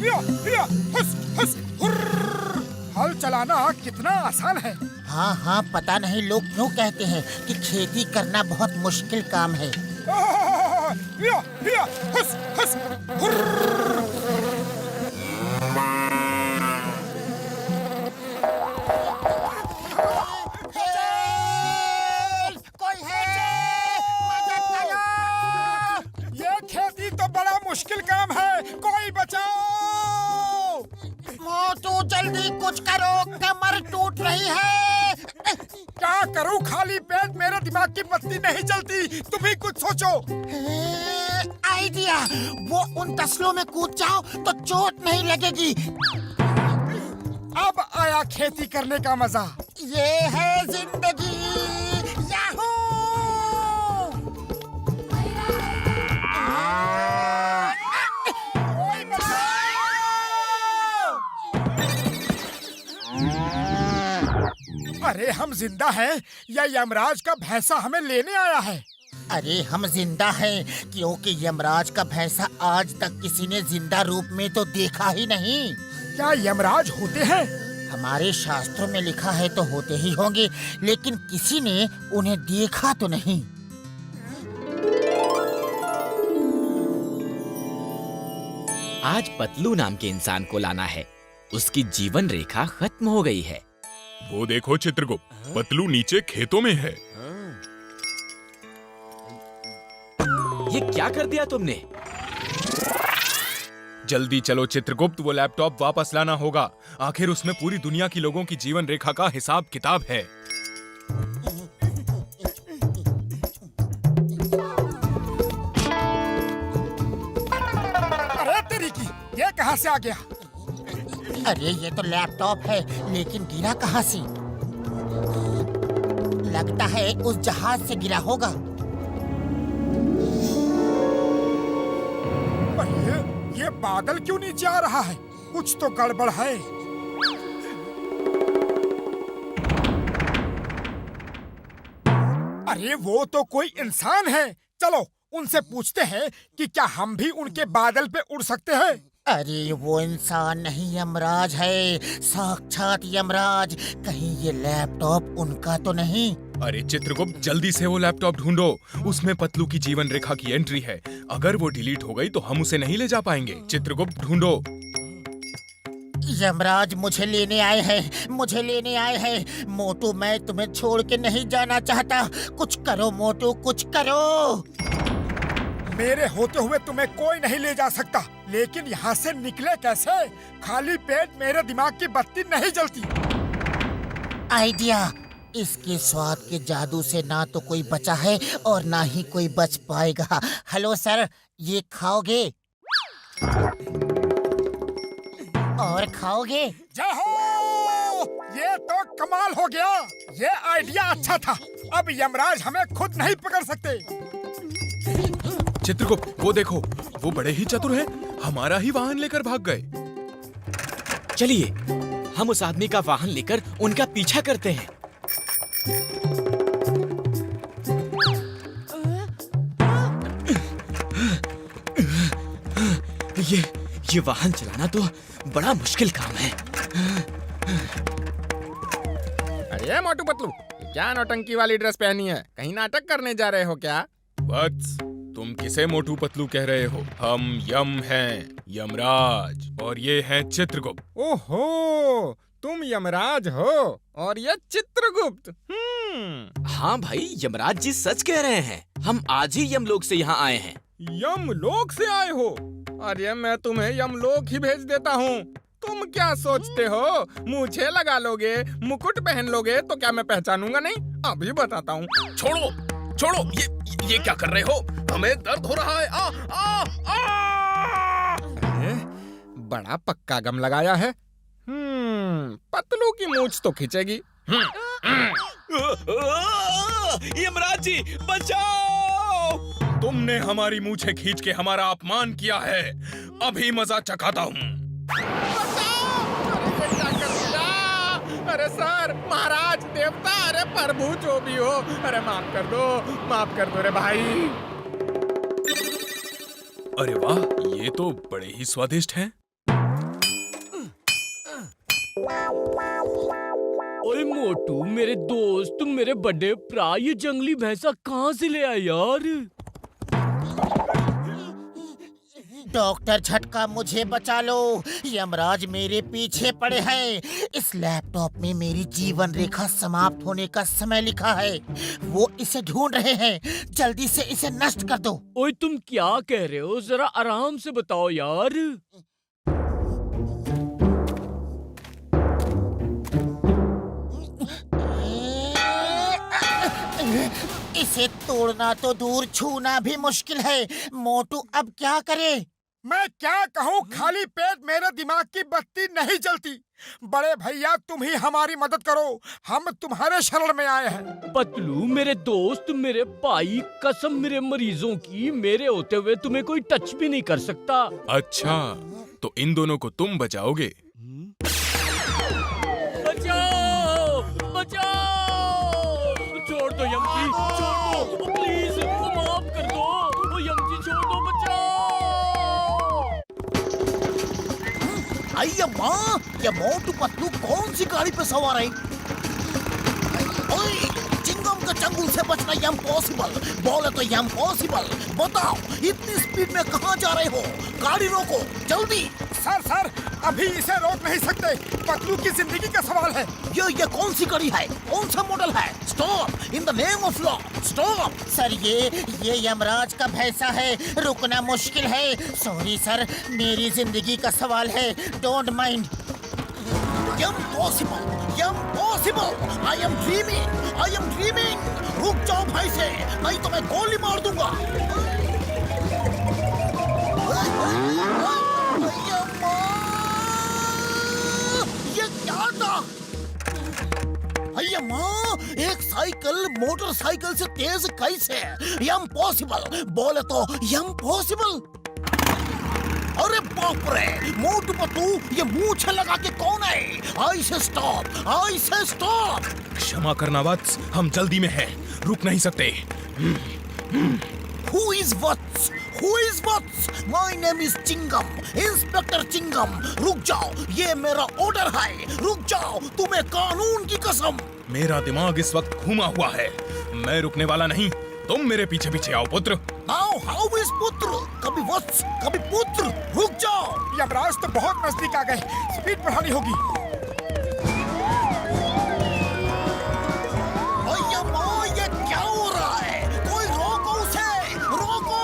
या, हुस, हुस, हुर्र। हल चलाना कितना आसान है। हाँ हाँ, पता नहीं लोग क्यों कहते हैं कि खेती करना बहुत मुश्किल काम है। या, हुस, हुस, हुर्र। कोई है? मदद करो! ये खेती तो बड़ा मुश्किल काम है, कोई बचाओ! मोटू जल्दी कुछ करो, कमर टूट रही है। क्या करूं, खाली पेट मेरे दिमाग की बत्ती नहीं जलती। तुम ही कुछ सोचो। आइडिया, वो उन तसलों में कूद जाओ तो चोट नहीं लगेगी। अब आया खेती करने का मजा। ये है जिंदगी। याहू! कोई अरे हम जिंदा हैं या यमराज का भैंसा हमें लेने आया है? अरे हम जिंदा हैं क्योंकि यमराज का भैंसा आज तक किसी ने जिंदा रूप में तो देखा ही नहीं। क्या यमराज होते हैं? हमारे शास्त्रों में लिखा है तो होते ही होंगे, लेकिन किसी ने उन्हें देखा तो नहीं। आज पतलू नाम के इंसान को लाना है। उसकी जीवन रेखा खत्म हो गई है। वो देखो चित्रगुप्त, पतलू नीचे खेतों में है। ये क्या कर दिया तुमने? जल्दी चलो चित्रगुप्त, वो लैपटॉप वापस लाना होगा। आखिर उसमें पूरी दुनिया की लोगों की जीवन रेखा का हिसाब किताब है। अरे तेरी की, ये कहाँ से आ गया? अरे ये तो लैपटॉप है, लेकिन गिरा कहाँ से? लगता है उस जहाज से गिरा होगा। अरे ये बादल क्यों नीचे आ रहा है? कुछ तो गड़बड़ है। अरे वो तो कोई इंसान है। चलो उनसे पूछते हैं कि क्या हम भी उनके बादल पे उड़ सकते हैं। अरे वो इंसान नहीं, यमराज है, साक्षात यमराज। कहीं ये लैपटॉप उनका तो नहीं? अरे चित्रगुप्त, जल्दी से वो लैपटॉप ढूंढो। उसमें पतलू की जीवन रेखा की एंट्री है। अगर वो डिलीट हो गई तो हम उसे नहीं ले जा पाएंगे। चित्रगुप्त ढूंढो। यमराज मुझे लेने आए हैं, मुझे लेने आए हैं। मोटू, मैं तुम्हें छोड़ के नहीं जाना चाहता। कुछ करो मोटू, कुछ करो। मेरे होते हुए तुम्हें कोई नहीं ले जा सकता, लेकिन यहाँ से निकले कैसे? खाली पेट मेरे दिमाग की बत्ती नहीं जलती। आइडिया, इसके स्वाद के जादू से ना तो कोई बचा है और ना ही कोई बच पाएगा। हेलो सर, ये खाओगे? और खाओगे? जय हो! ये तो कमाल हो गया। ये आइडिया अच्छा था। अब यमराज हमें खुद नहीं पकड़ सकते। चित्रगुप्त, वो देखो, वो बड़े ही चतुर हैं। हमारा ही वाहन लेकर भाग गए। चलिए, हम उस आदमी का वाहन लेकर उनका पीछा करते हैं। ये वाहन चलाना तो बड़ा मुश्किल काम है। अरे मोटू पतलू, क्या नौटंकी वाली ड्रेस पहनी है? कहीं नाटक करने जा रहे हो क्या? वत्स, तुम किसे मोटू पतलू कह रहे हो? हम यम हैं, यमराज, और ये हैं चित्रगुप्त। ओहो, तुम यमराज हो और ये चित्रगुप्त। हाँ भाई, यमराज जी सच कह रहे हैं। हम आज ही यमलोक से यहाँ आए हैं। यमलोक से आए हो? अरे मैं तुम्हें यमलोक ही भेज देता हूँ। तुम क्या सोचते हो, मूछें लगा लोगे, मुकुट पहन लोगे तो क्या मैं पहचानूंगा नहीं? अभी बताता हूँ। छोड़ो, छोड़ो, ये क्या कर रहे हो? हमें दर्द हो रहा है। अरे, बड़ा पक्का गम लगाया है। पतलू की मूछ तो खींचेगी। यमराज जी, बचाओ! तुमने हमारी मूछें खींच के हमारा अपमान किया है। अभी मजा चखाता हूँ। अरे सर, महाराज, देवता, अरे प्रभु जो भी हो, अरे माफ कर दो रे भाई। अरे वाह, ये तो बड़े ही स्वादिष्ट हैं। ओए मोटू मेरे दोस्त मेरे बड़े भरा ये जंगली भैंसा कहाँ से ले आया यार? डॉक्टर झटका मुझे बचा लो, यमराज मेरे पीछे पड़े हैं। इस लैपटॉप में मेरी जीवन रेखा समाप्त होने का समय लिखा है। वो इसे ढूंढ रहे हैं, जल्दी से इसे नष्ट कर दो। ओए तुम क्या कह रहे हो? जरा आराम से बताओ यार। इसे तोड़ना तो दूर, छूना भी मुश्किल है। मोटू अब क्या करे? मैं क्या कहूँ, खाली पेट मेरे दिमाग की बत्ती नहीं जलती। बड़े भैया तुम ही हमारी मदद करो, हम तुम्हारे शरण में आए हैं। पतलू मेरे दोस्त मेरे भाई, कसम मेरे मरीजों की, मेरे होते हुए तुम्हें कोई टच भी नहीं कर सकता। अच्छा, तो इन दोनों को तुम बचाओगे? बचाओ बचाओ, छोड़ दो यमजी, छोड़ दो प्लीज, माफ कर दो यमजी, छोड़ दो, बचाओ। अय्या ये मोटू पतलू कौन सी गाड़ी पे सवार है? ओए, चिंगम के चंगुल से बचना इम्पॉसिबल। बोले तो इम्पॉसिबल। बताओ इतनी स्पीड में कहाँ जा रहे हो? गाड़ी रोको जल्दी। सर अभी इसे रोक नहीं सकते, पतलू की जिंदगी का सवाल है। ये कौन सी गाड़ी है? कौन सा मॉडल है? Stop in the name of law, stop. Sir ये यमराज का भैंसा है, रुकना मुश्किल है। सॉरी सर, मेरी जिंदगी का सवाल है, don't mind. Impossible, I am dreaming. रुक जाओ भाई से, नहीं तो मैं गोली मार दूंगा। ये क्या था? अय्या माँ, एक साइकिल मोटरसाइकिल से तेज कैसे? इम्पॉसिबल, बोले तो इम्पॉसिबल। अरे बाप रे, मोटू पतलू ये मूंछ लगा के कौन है? आई से स्टॉप। क्षमा करना वत्स, हम जल्दी में हैं, रुक नहीं सकते। Who is Vats? My name is Chingam, inspector Chingam. रुक जाओ, ये मेरा ऑर्डर है। रुक जाओ, तुम्हें कानून की कसम। मेरा दिमाग इस वक्त घूमा हुआ है, मैं रुकने वाला नहीं। तुम मेरे पीछे पीछे आओ पुत्र। Now how is पुत्र? कभी वत्स, कभी पुत्र। रुक जाओ। यमराज तो बहुत नजदीक आ गए, स्पीड बढ़ानी होगी। अय्या माँ, ये क्या हो रहा है? कोई रोको उसे, रोको।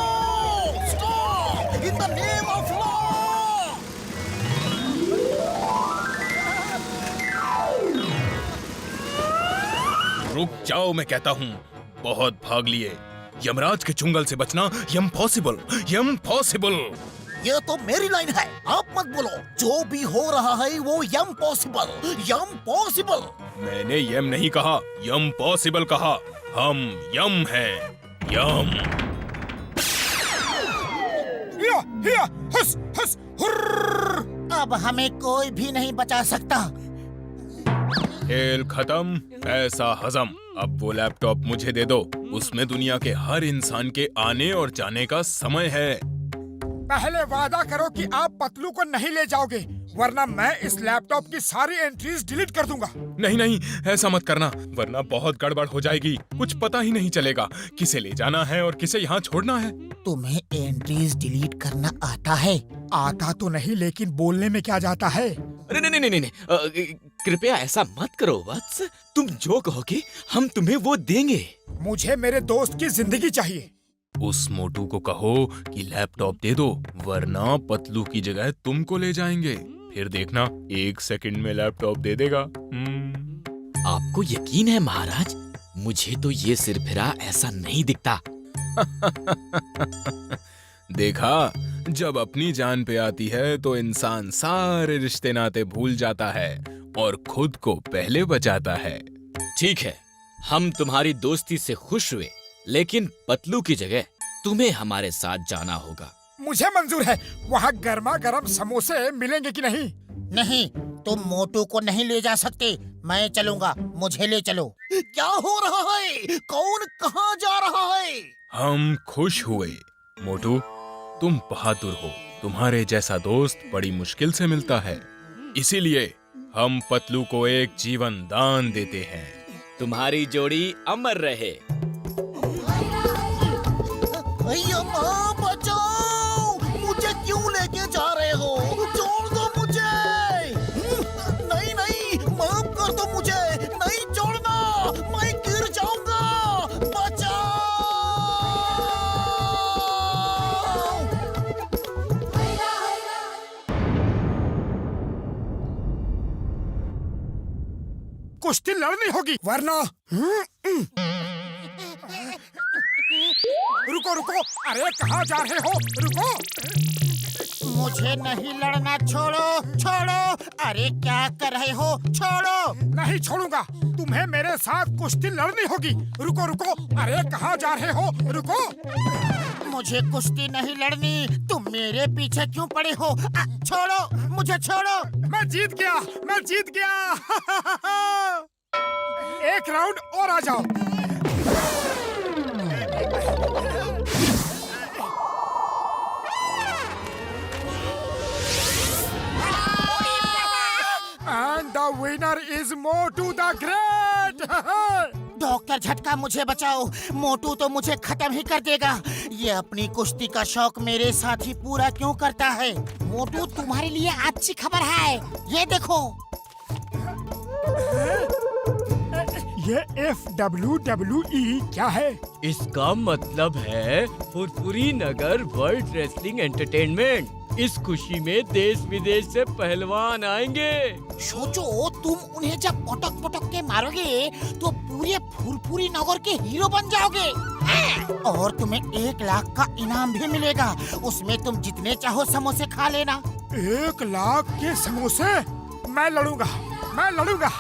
Stop in the name of law. रुक जाओ मैं कहता हूँ, बहुत भाग लिए। यमराज के चुंगल से बचना इम्पॉसिबल। ये तो मेरी लाइन है, आप मत बोलो। जो भी हो रहा है वो इम्पॉसिबल। मैंने यम नहीं कहा, इम्पॉसिबल कहा। हम यम हैं, यम। हिया, हुस, हुर्र। अब हमें कोई भी नहीं बचा सकता। खेल खत्म, पैसा हजम। अब वो लैपटॉप मुझे दे दो, उसमें दुनिया के हर इंसान के आने और जाने का समय है। पहले वादा करो कि आप पतलू को नहीं ले जाओगे, वरना मैं इस लैपटॉप की सारी एंट्रीज डिलीट कर दूंगा। नहीं, ऐसा मत करना, वरना बहुत गड़बड़ हो जाएगी। कुछ पता ही नहीं चलेगा किसे ले जाना है और किसे यहाँ छोड़ना है। तुम्हें एंट्रीज डिलीट करना आता है? आता तो नहीं, लेकिन बोलने में क्या जाता है। अरे नहीं, कृपया ऐसा मत करो वत्स। तुम जो कहोगे हम तुम्हें वो देंगे। मुझे मेरे दोस्त की जिंदगी चाहिए। उस मोटू को कहो कि लैपटॉप दे दो, वरना पतलू की जगह तुमको ले जाएंगे। फिर देखना, 1 सेकंड में लैपटॉप दे देगा। आपको यकीन है महाराज? मुझे तो ये सिरफिरा ऐसा नहीं दिखता। देखा, जब अपनी जान पे आती है तो इंसान सारे रिश्ते नाते भूल जाता है और खुद को पहले बचाता है। ठीक है, हम तुम्हारी दोस्ती से खुश हुए, लेकिन पतलू की जगह तुम्हें हमारे साथ जाना होगा। मुझे मंजूर है। वहाँ गर्मा गर्म समोसे मिलेंगे कि नहीं? नहीं, तुम मोटू को नहीं ले जा सकते। मैं चलूंगा, मुझे ले चलो। क्या हो रहा है? कौन कहाँ जा रहा है? हम खुश हुए। मोटू, तुम बहादुर हो। तुम्हारे जैसा दोस्त बड़ी मुश्किल से मिलता है, इसीलिए हम पतलू को एक जीवन दान देते हैं। तुम्हारी जोड़ी अमर रहे। यम्मा बचाओ, मुझे क्यों लेके जा रहे हो? छोड़ दो मुझे। नहीं नहीं, माफ कर दो मुझे, नहीं छोड़ना, मैं गिर जाऊंगा। बचाओ। कुश्ती लड़नी होगी वरना रुको रुको, अरे कहाँ जा रहे हो? रुको। मुझे नहीं लड़ना, छोड़ो छोड़ो। अरे क्या कर रहे हो? छोड़ो। नहीं छोड़ूंगा, तुम्हें मेरे साथ कुश्ती लड़नी होगी। रुको रुको, अरे कहाँ जा रहे हो? रुको। मुझे कुश्ती नहीं लड़नी, तुम मेरे पीछे क्यों पड़े हो? छोड़ो मुझे, छोड़ो। मैं जीत गया, मैं जीत गया। एक राउंड और आ जाओ। And the winner is Motu the Great. Doctor झटका, मुझे बचाओ। मोटू तो मुझे खत्म ही कर देगा। ये अपनी कुश्ती का शौक मेरे साथ ही पूरा क्यों करता है? मोटू, तुम्हारे लिए अच्छी खबर है, ये देखो। ये FWWE क्या है? इसका मतलब है फुरफुरी नगर वर्ल्ड रेसलिंग एंटरटेनमेंट। इस खुशी में देश विदेश से पहलवान आएंगे। सोचो, तुम उन्हें जब पटक पटक के मारोगे तो पूरे फुरफुरी नगर के हीरो बन जाओगे। और तुम्हें 1 लाख का इनाम भी मिलेगा। उसमें तुम जितने चाहो समोसे खा लेना। 1 लाख के समोसे? मैं लड़ूंगा, मैं लड़ूंगा।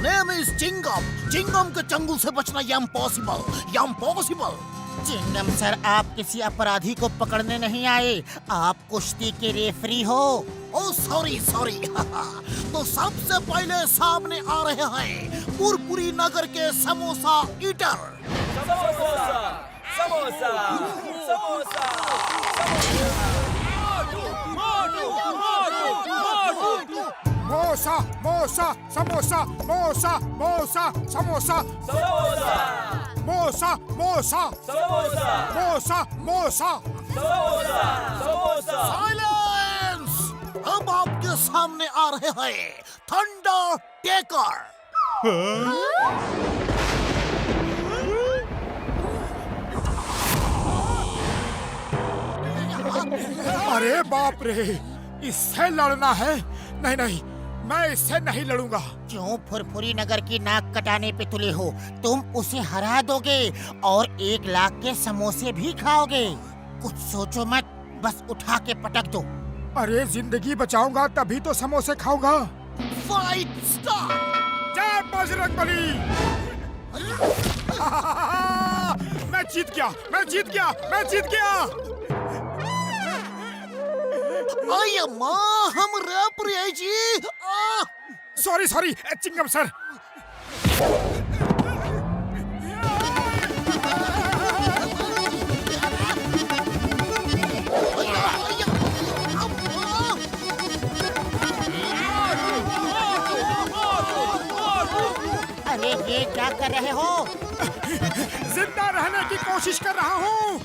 Name is Chingum. चिंगम के चंगुल से बचना इम्पॉसिबल, इम्पॉसिबल। चिंगम सर, आप किसी अपराधी को पकड़ने नहीं आए, आप कुश्ती के रेफरी हो। Oh sorry sorry. तो सबसे पहले सामने आ रहे हैं पुरपुरी नगर के समोसा ईटर। मोसा मोसा समोसा, मोसा मोसा समोसा, मोसा मोसा मोसा मोसा। साइलेंस! अब आपके सामने आ रहे हैं थंडर टेकर। अरे बाप रे, इससे लड़ना है? नहीं नहीं, मैं इससे नहीं लड़ूंगा। क्यों फुरफुरी नगर की नाक कटाने पे तुले हो? तुम उसे हरा दोगे और 1 लाख के समोसे भी खाओगे। कुछ सोचो मत, बस उठा के पटक दो। अरे जिंदगी बचाऊंगा तभी तो समोसे खाऊंगा। Fight start. जय बजरंगबली। मैं जीत गया, मैं जीत गया, मैं जीत गया। आया माँ, हम रैप रहे जी। Sorry sorry Chingum sir. अरे ये क्या कर रहे हो? जिंदा रहने की कोशिश कर रहा हूँ।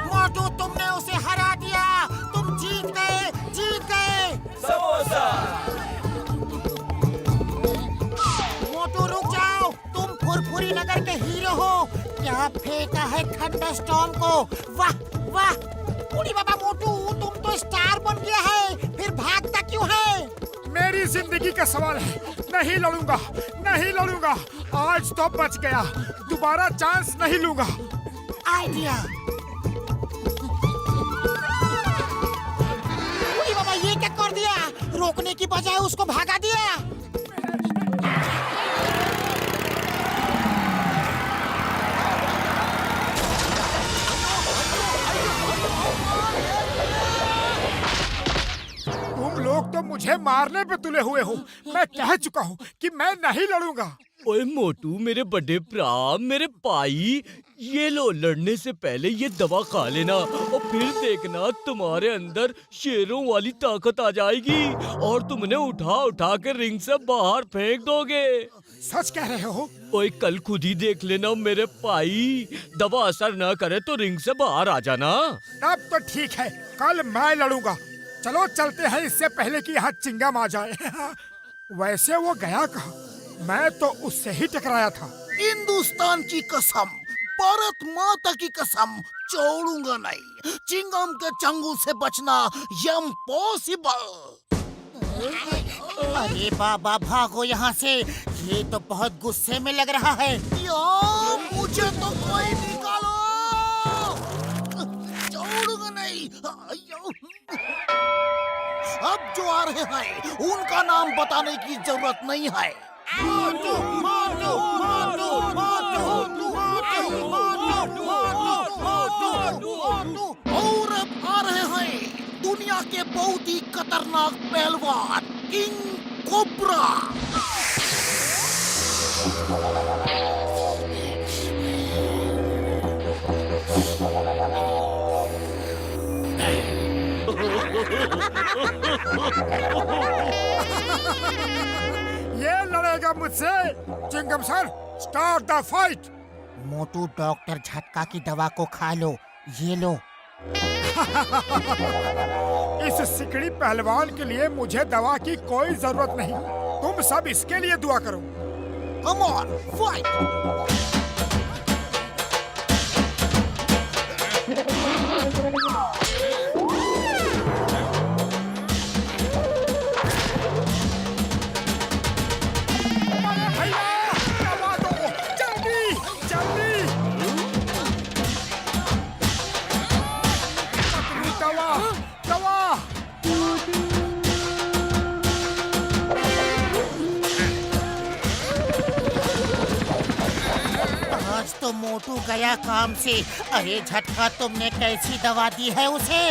मोटू, तुमने उसे हरा दिया। तुम जीत गए, जीत गए। मोटू रुक जाओ, तुम फुरफुरी नगर के हीरो हो। क्या फेंका है थंडर स्टॉर्म को? वाह वाह। उड़ी बाबा मोटू, तुम तो स्टार बन गया है, फिर भागता क्यों है? मेरी जिंदगी का सवाल है, नहीं लड़ूंगा, नहीं लड़ूंगा। आज तो बच गया, दोबारा चांस नहीं लूंगा। आइडिया। बाबा, ये क्या कर दिया? रोकने की बजाय उसको भागा दिया। मुझे मारने पे तुले हुए हो। मैं कह चुका हूँ कि मैं नहीं लड़ूंगा। ओए मोटू मेरे बड़े भरा, मेरे भाई, ये लो लड़ने से पहले ये दवा खा लेना और फिर देखना तुम्हारे अंदर शेरों वाली ताकत आ जाएगी और तुमने उठा उठा के रिंग से बाहर फेंक दोगे। सच कह रहे हो? ओए कल खुद ही देख लेना मेरे भाई, दवा असर न करे तो रिंग से बाहर आ जाना। तब तो ठीक है, कल मैं लड़ूंगा। चलो चलते हैं इससे पहले कि यहाँ चिंगम आ जाए। वैसे वो गया कहाँ? मैं तो उससे ही टकराया था। हिंदुस्तान की कसम, भारत माता की कसम, छोड़ूंगा नहीं। चिंगम के चंगुल से बचना इम्पॉसिबल। अरे बाबा भागो यहाँ से, ये तो बहुत गुस्से में लग रहा है। मुझे तो कोई निकालो, छोड़ूंगा नहीं। अब जो आ रहे हैं उनका नाम बताने की जरूरत नहीं है। मोटू, मोटू, मोटू, मोटू, मोटू, मोटू। और अब आ रहे हैं दुनिया के बहुत ही खतरनाक पहलवान किंग कोबरा। ये लड़ेगा मुझसे। Chingam sir, start the fight. Motu doctor Jhatka की दवा को खा लो, ये लो। इस सिकड़ी पहलवान के लिए मुझे दवा की कोई जरूरत नहीं। तुम सब इसके लिए दुआ करो। Come on, fight. तो मोटू गया काम से। अरे झटका, तुमने कैसी दवा दी है उसे?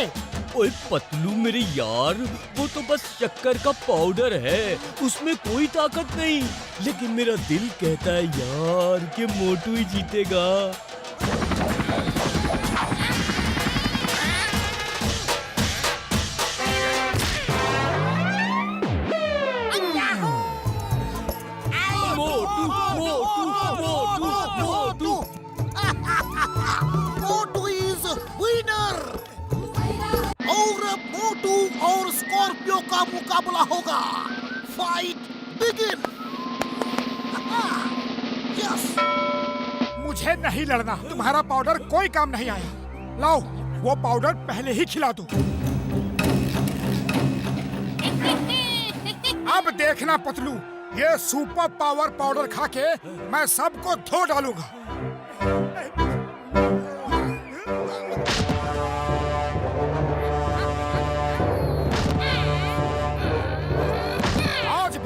ओए पतलू मेरे यार, वो तो बस शक्कर का पाउडर है, उसमें कोई ताकत नहीं। लेकिन मेरा दिल कहता है यार कि मोटू ही जीतेगा। और स्कॉर्पियो का मुकाबला होगा। Fight begin. यस। मुझे नहीं लड़ना, तुम्हारा पाउडर कोई काम नहीं आया। लाओ वो पाउडर पहले ही खिला दो। अब देखना पतलू, ये सुपर पावर पाउडर खा के मैं सबको धो डालूंगा।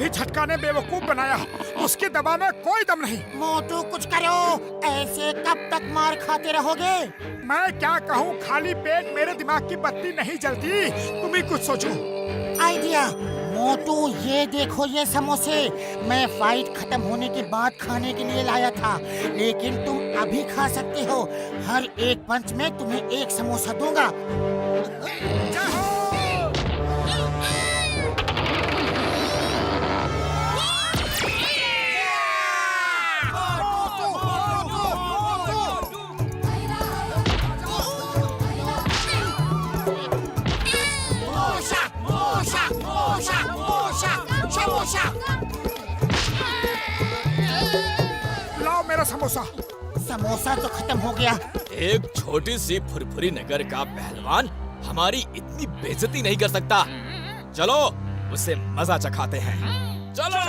झटका ने बेवकूफ बनाया, उसकी दवा में कोई दम नहीं। मोटू कुछ करो, ऐसे कब तक मार खाते रहोगे? मैं क्या कहूँ, खाली पेट मेरे दिमाग की बत्ती नहीं जलती। तुम ही कुछ सोचो। आइडिया। मोटू ये देखो, ये समोसे मैं फाइट खत्म होने के बाद खाने के लिए लाया था, लेकिन तुम अभी खा सकते हो। हर एक पंच में तुम्हें एक समोसा दूंगा। लाओ मेरा समोसा। समोसा तो खत्म हो गया। एक छोटी सी फुरफुरी नगर का पहलवान हमारी इतनी बेइज्जती नहीं कर सकता। चलो उसे मजा चखाते हैं। चलो,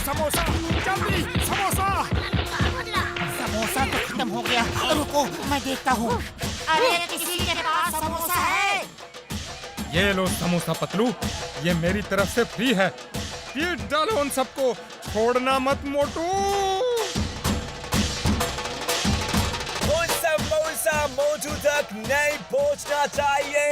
समोसा जल्दी, समोसा। समोसा तो खत्म हो गया। रुको मैं देखता हूँ। अरे किसी के पास समोसा है? ये लो समोसा पतलू, ये मेरी तरफ से फ्री है। पीट डालो उन सबको, छोड़ना मत मोटू। वो समोसा मोटू तक नहीं पहुंचना चाहिए।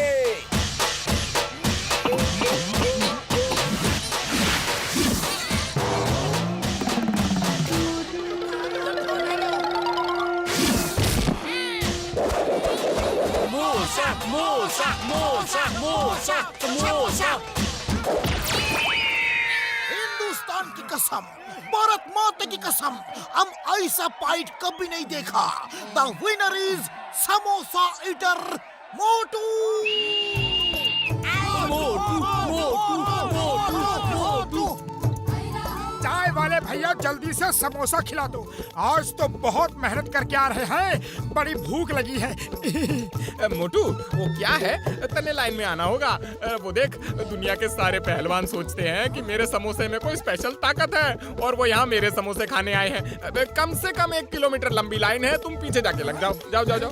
समोसा समोसा समोसा समोसा। हिंदुस्तान की कसम, भारत माता की कसम, हम ऐसा फाइट कभी नहीं देखा। The winner is samosa eater Motu. Motu Motu Motu Motu. चाय वाले भैया जल्दी से समोसा खिला दो, आज तो बहुत मेहनत करके आ रहे हैं, बड़ी भूख लगी है। मोटू वो क्या है, तने लाइन में आना होगा। वो देख, दुनिया के सारे पहलवान सोचते हैं कि मेरे समोसे में कोई स्पेशल ताकत है, और वो यहाँ मेरे समोसे खाने आए हैं। कम से कम 1 किलोमीटर लंबी लाइन है, तुम पीछे जाके लग जाओ। जाओ जाओ जाओ।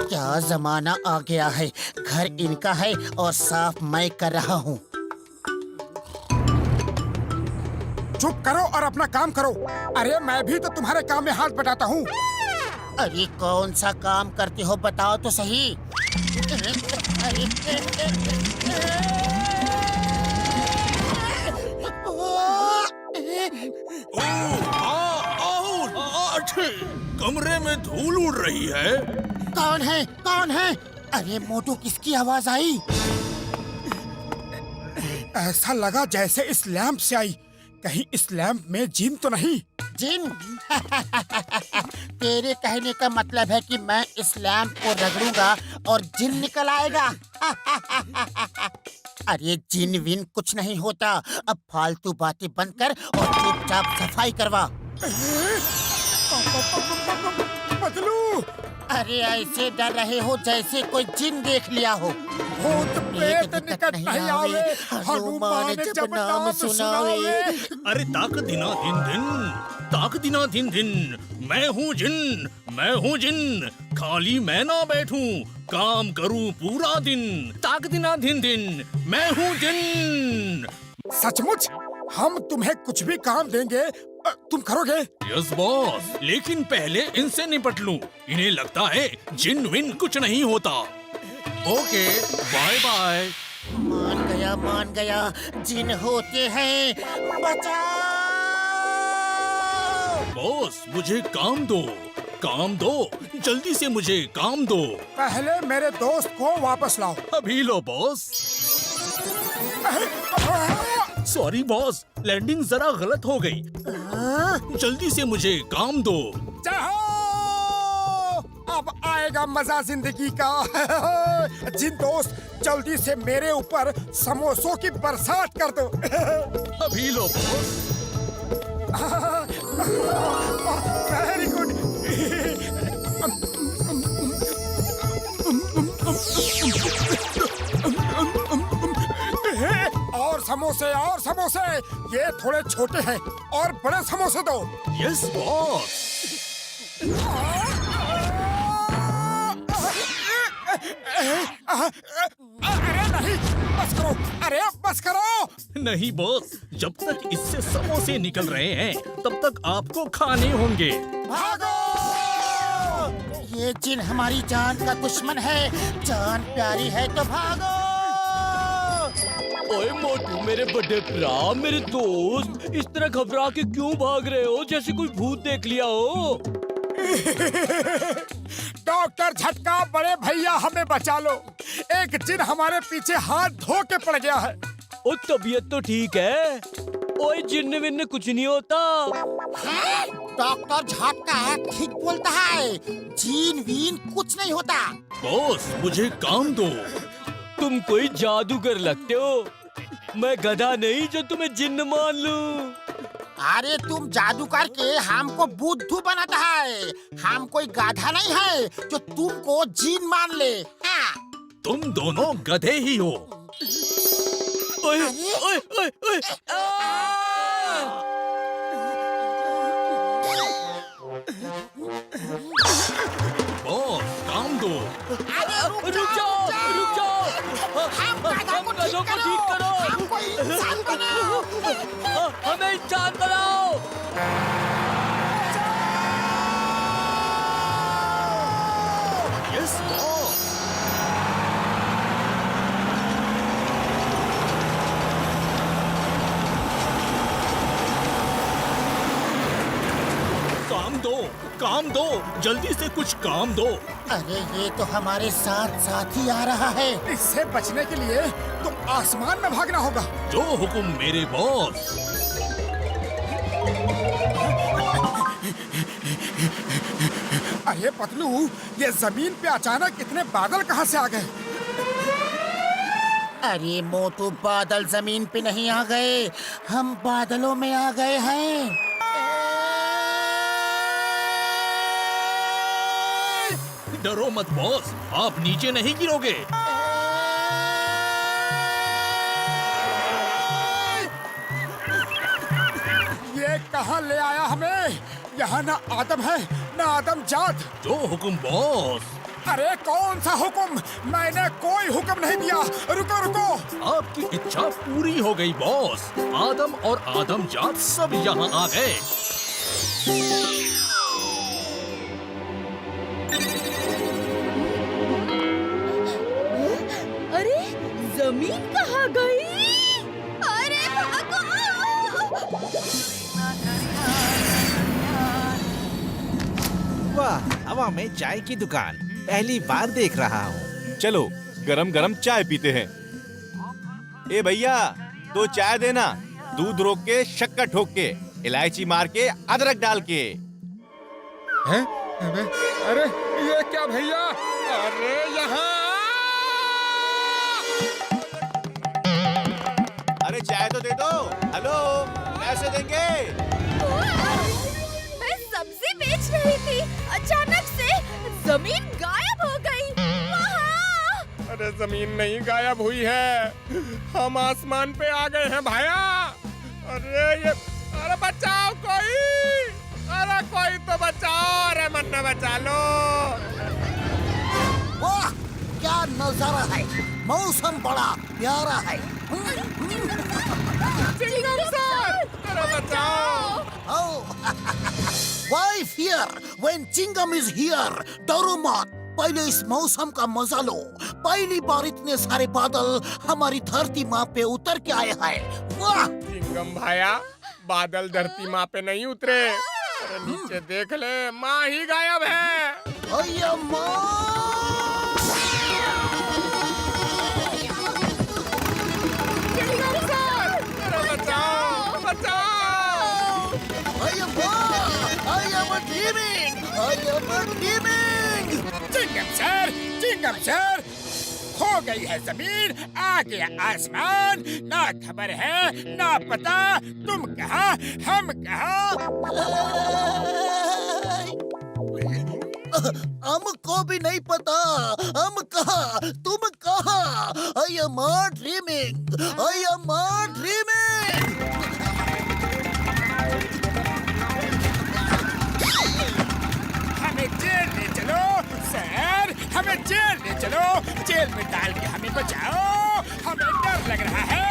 क्या जमाना आ गया है, घर इनका है और साफ मैं कर रहा हूँ। चुप करो और अपना काम करो। अरे मैं भी तो तुम्हारे काम में हाथ बटाता हूँ। अरे कौन सा काम करते हो बताओ तो सही। कमरे में धूल उड़ रही है। कौन है कौन है? अरे मोटू, किसकी आवाज आई? ऐसा लगा जैसे इस लैंप से आई। कहीं इस लैंप में जिन तो नहीं? जिन? तेरे कहने का मतलब है कि मैं इस लैंप को रगड़ूंगा और जिन निकल आएगा? अरे जिन विन कुछ नहीं होता। अब फालतू बातें बंद कर और चुपचाप सफाई करवा। बदलू, अरे ऐसे डर रहे हो जैसे कोई जिन देख लिया हो। भूत प्रेत निकट नहीं आवे, हनुमान जब नाम सुनावे। अरे ताक दिना दिन दिन, ताक दिना दिन दिन। मैं हूँ जिन, मैं हूँ जिन। खाली मैं ना बैठूं, काम करूं पूरा दिन। ताक दिना दिन दिन, मैं हूँ जिन। सचमुच हम तुम्हें कुछ भी काम देंगे, तुम करोगे? यस बॉस, लेकिन पहले इनसे निपट लूं। इन्हें लगता है जिन विन कुछ नहीं होता। Okay, bye bye. मान गया, जिन होते हैं। बचाओ! बॉस मुझे काम दो, काम दो, जल्दी से मुझे काम दो। पहले मेरे दोस्त को वापस लाओ। अभी लो बॉस। सॉरी बॉस, लैंडिंग जरा गलत हो गई। जल्दी से मुझे काम दो। जाओ, अब आएगा मजा जिंदगी का। जिन दोस्त, जल्दी से मेरे ऊपर समोसों की बरसात कर दो। अभी लो बॉस। Very good. और समोसे, ये थोड़े छोटे हैं, और बड़े समोसे दो। Yes boss. अरे नहीं, बस करो, अरे बस करो। नहीं बॉस, जब तक इससे समोसे निकल रहे हैं तब तक आपको खाने होंगे। भागो! ये जिन हमारी जान का दुश्मन है, जान प्यारी है तो भागो। ओए मोटू, मेरे बड़े भरा, मेरे दोस्त, इस तरह घबरा के क्यों भाग रहे हो जैसे कोई भूत देख लिया हो? डॉक्टर झटका, बड़े भैया हमें बचा लो। एक जिन हमारे पीछे हाथ धो के पड़ गया है। ओ तबीयत तो ठीक है? ओए जिन्न विन्न कुछ नहीं होता। डॉक्टर झटका ठीक बोलता है, जीन वीन कुछ नहीं होता। बॉस मुझे काम दो। तुम कोई जादूगर लगते हो, मैं गधा नहीं जो तुम्हें जिन्न मान लूं। अरे तुम जादू करके हमको बुद्धू बनाता है। हम कोई गाधा नहीं है जो तुमको जीन मान ले। हाँ। तुम दोनों गधे ही हो। ओए ओए ओए ओए। चीजों को ठीक करो। हमको इंसान बनाओ। हमें इंसान बनाओ। Yes boss. काम दो, जल्दी से कुछ काम दो। अरे ये तो हमारे साथ साथ ही आ रहा है। इससे बचने के लिए तुम आसमान में भागना होगा। जो हुक्म मेरे बॉस। अरे पतलू, ये जमीन पे अचानक इतने बादल कहाँ से आ गए? अरे मोटू, बादल जमीन पे नहीं आ गए, हम बादलों में आ गए हैं। डरो मत बॉस, आप नीचे नहीं गिरोगे। ये कहाँ ले आया हमें? यहाँ ना आदम है ना आदम जात। जो हुक्म बॉस। अरे कौन सा हुक्म? मैंने कोई हुक्म नहीं दिया। रुको रुको। आपकी इच्छा पूरी हो गई बॉस। आदम और आदम जात सब यहाँ आ गए। अरे जमीन कहाँ गई? अरे भागो! वाह, हवा में चाय की दुकान पहली बार देख रहा हूँ। चलो गरम गरम चाय पीते हैं। ए भैया, 2 चाय देना। दूध रोक के, शक्कर ठोक के, इलायची मार के, अदरक डाल के। हैं? अरे ये क्या भैया? अरे यहाँ! अरे चाय तो दे दो। हेलो, पैसे देंगे? मैं सब्जी बेच रही थी, अचानक से जमीन गायब हो गई। वहाँ! अरे जमीन नहीं गायब हुई है, हम आसमान पे आ गए हैं भाया। अरे बचाओ कोई! अरे कोई तो बचाओ! अरे मन्ना बचा लो! वाह, क्या नजारा है। मौसम बड़ा प्यारा है। चिंगम सर! अरे बचाओ! Why fear when Chingam is here. डरो मत, पहले इस मौसम का मजा लो। पहली बार इतने सारे बादल हमारी धरती माँ पे उतर के आए हैं। वाह! चिंगम भाया, बादल धरती माँ पे नहीं उतरे। अरे नीचे देख ले, माँ ही गायब है। अय्या माँ! चिंगम सर! अरे बचाओ! बचाओ! अय्या माँ! I am a dreaming! I am a dreaming! Chingam sir, खो गई है जमीन, आ गया आसमान। ना खबर है ना पता, तुम कहाँ हम कहाँ। हमको भी नहीं पता हम कहाँ तुम कहाँ। I am a dreaming! I am a dreaming! हमें जेल ले चलो सर, हमें जेल ले चलो। जेल में डाल के हमें बचाओ, हमें डर लग रहा है।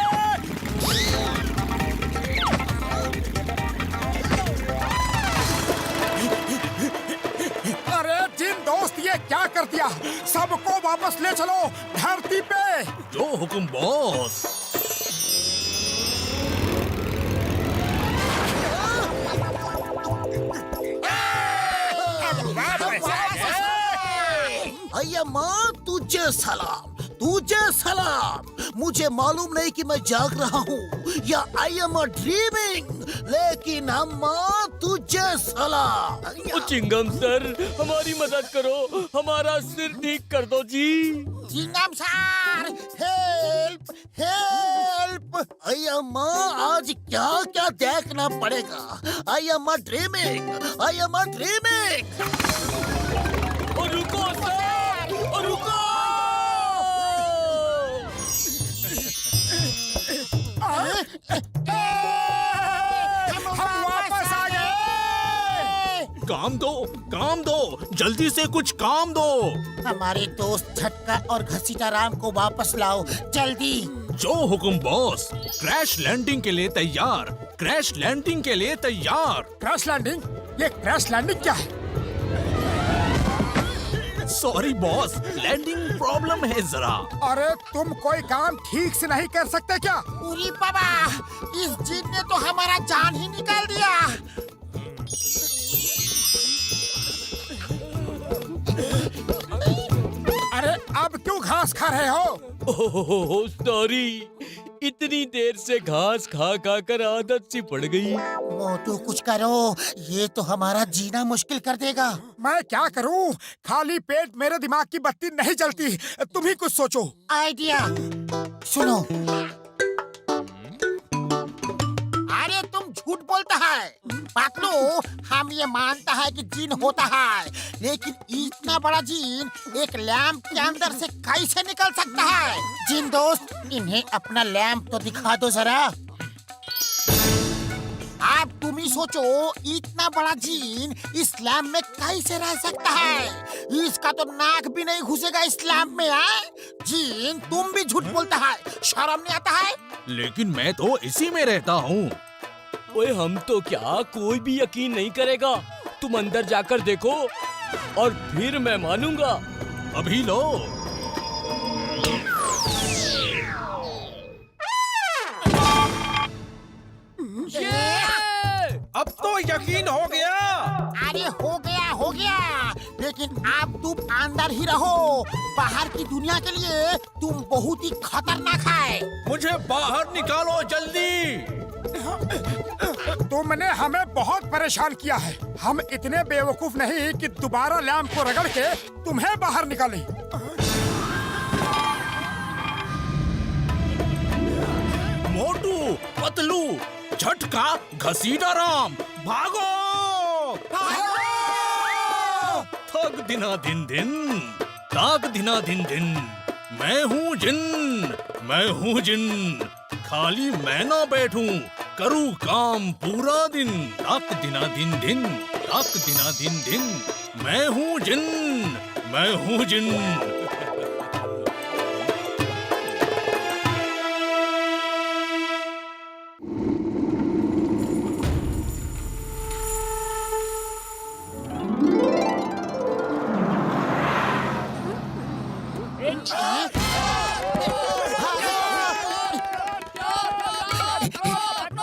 अरे जिन दोस्त, ये क्या कर दिया? सबको वापस ले चलो धरती पे। जो हुक्म बॉस। अय्या माँ, तुझे सलाम, तुझे सलाम। मुझे मालूम नहीं कि मैं जाग रहा हूँ या आई एम अ ड्रीमिंग, लेकिन अम्मा तुझे सलाम। ओ चिंगम सर, हमारी मदद करो, हमारा सिर ठीक कर दो जी। Chingum sir, help help! अय्या माँ, आज क्या क्या देखना पड़ेगा। I am a dreaming, I am a dreaming. और रुको सर, और रुको! हम वापस आ गए। काम दो, काम दो, जल्दी से कुछ काम दो। हमारे दोस्त झटका और घसीटा राम को वापस लाओ जल्दी। जो हुक्म बॉस। क्रैश लैंडिंग के लिए तैयार, क्रैश लैंडिंग के लिए तैयार। Crash landing? ये क्रैश लैंडिंग क्या है? सॉरी बॉस, लैंडिंग प्रॉब्लम है जरा। अरे तुम कोई काम ठीक से नहीं कर सकते क्या? पूरी बाबा, इस जिन ने तो हमारा जान ही निकाल दिया। अरे अब क्यों घास खा रहे हो? ओह सॉरी, इतनी देर से घास खा खा कर आदत सी पड़ गई। मोटू कुछ करो, ये तो हमारा जीना मुश्किल कर देगा। मैं क्या करूं? खाली पेट मेरे दिमाग की बत्ती नहीं जलती। तुम ही कुछ सोचो। आइडिया सुनो। अरे तुम झूठ बोलता है पातलू, हम ये मानता है कि जीन होता है, लेकिन इतना बड़ा जीन एक लैंप के अंदर से कैसे निकल सकता है? जीन दोस्त, इन्हें अपना लैंप तो दिखा दो जरा। आप तुम ही सोचो, इतना बड़ा जीन इस लैंप में कैसे रह सकता है? इसका तो नाक भी नहीं घुसेगा इस लैंप में। है जीन, तुम भी झूठ बोलता है, शर्म नहीं आता है? लेकिन मैं तो इसी में रहता हूँ। ओए हम तो क्या, कोई भी यकीन नहीं करेगा। तुम अंदर जाकर देखो और फिर मैं मानूंगा। अभी लो। अब तो यकीन हो गया। अरे हो गया, लेकिन अब तुम अंदर ही रहो। बाहर की दुनिया के लिए तुम बहुत ही खतरनाक है। मुझे बाहर निकालो जल्दी। तुमने हमें बहुत परेशान किया है। हम इतने बेवकूफ नहीं कि दोबारा लैंप को रगड़ के तुम्हें बाहर निकालें। मोटू, पतलू, झटका, घसीटा राम, भागो! थक दिना दिन दिन, ताक दिना दिन दिन। मैं हूँ जिन, मैं हूँ जिन। खाली मैं ना बैठूं, करूँ काम पूरा दिन। ताक दिना दिन दिन, ताक दिना दिन दिन। मैं हूँ जिन, मैं हूँ जिन।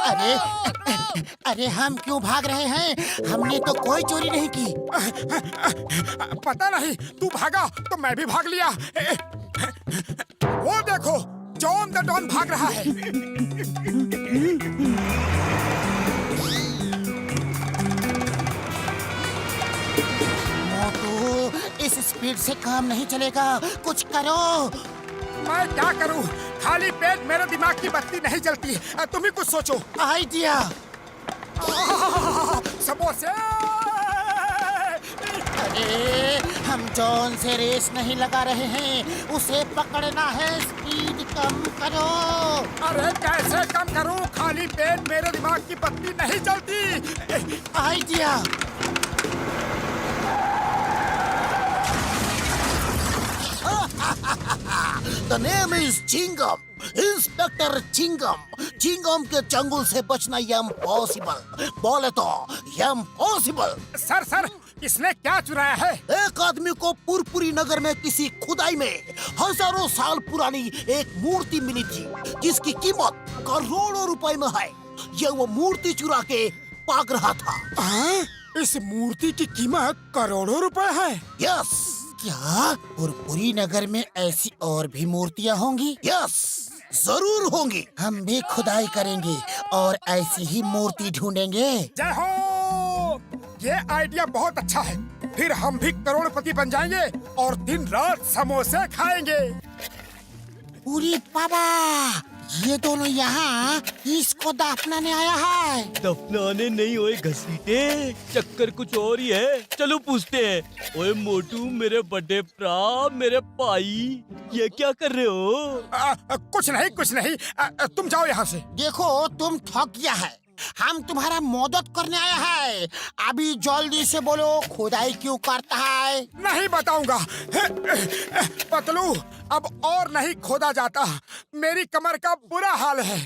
अरे अरे हम क्यों भाग रहे हैं? हमने तो कोई चोरी नहीं की। पता नहीं, तू भागा तो मैं भी भाग लिया। वो देखो, जॉन द डॉन भाग रहा है। मोटू, इस स्पीड से काम नहीं चलेगा, कुछ करो। मैं क्या करूं? खाली पेट मेरे दिमाग की बत्ती नहीं जलती। तुम ही कुछ सोचो। आइडिया। समोसे। अरे हम जॉन से रेस नहीं लगा रहे हैं, उसे पकड़ना है। स्पीड कम करो। अरे कैसे कम करूं? खाली पेट मेरे दिमाग की बत्ती नहीं जलती। Idea. The name is Chingam, inspector Chingam. Chingam के चंगुल से बचना इम्पॉसिबल, बोले तो इम्पॉसिबल। सर, इसने क्या चुराया है? एक आदमी को पुरपुरी नगर में किसी खुदाई में हजारों साल पुरानी एक मूर्ति मिली थी, जिसकी कीमत करोड़ों रुपए में है। ये वो मूर्ति चुरा के भाग रहा था। इस मूर्ति की कीमत करोड़ों रुपए है। यस। क्या पुरपुरी नगर में ऐसी और भी मूर्तियाँ होंगी? यस, जरूर होंगी। हम भी खुदाई करेंगे और ऐसी ही मूर्ति ढूंढेंगे। जय हो! ये आइडिया बहुत अच्छा है। फिर हम भी करोड़पति बन जाएंगे और दिन रात समोसे खाएंगे। पूरी बाबा, ये दोनों यहाँ इसको दफनाने आया है। दफनाने नहीं, ओए घसीटे, चक्कर कुछ और ही है। चलो पूछते हैं। ओए मोटू, मेरे बड़े भरा, मेरे भाई, ये क्या कर रहे हो? कुछ नहीं। तुम जाओ यहाँ से। देखो, तुम ठग गया है। हम तुम्हारा मदद करने आया है। अभी जल्दी से बोलो, खुदाई क्यों करता है? नहीं बताऊंगा। पतलू, अब और नहीं खोदा जाता। मेरी कमर का बुरा हाल है।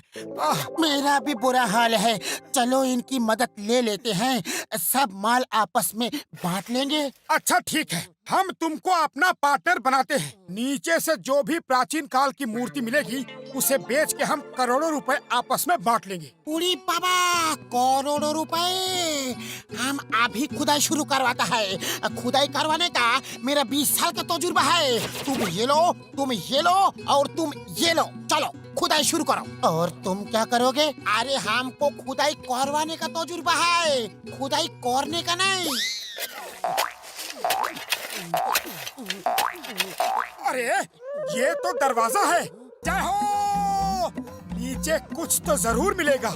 मेरा भी बुरा हाल है। चलो इनकी मदद ले लेते हैं, सब माल आपस में बांट लेंगे। अच्छा ठीक है, हम तुमको अपना पार्टनर बनाते हैं। नीचे से जो भी प्राचीन काल की मूर्ति मिलेगी उसे बेच के हम करोड़ों रुपए आपस में बांट लेंगे। उड़ी बाबा, करोड़ों रुपए! हम अभी खुदाई शुरू करवाता है। खुदाई करवाने का मेरा 20 साल का तजुर्बा है। तुम ये लो, तुम ये लो और तुम ये लो। चलो खुदाई शुरू करो। और तुम क्या करोगे? अरे हमको खुदाई करवाने का तजुर्बा है, खुदाई करने का नहीं। अरे ये तो दरवाजा है। जय हो! नीचे कुछ तो जरूर मिलेगा।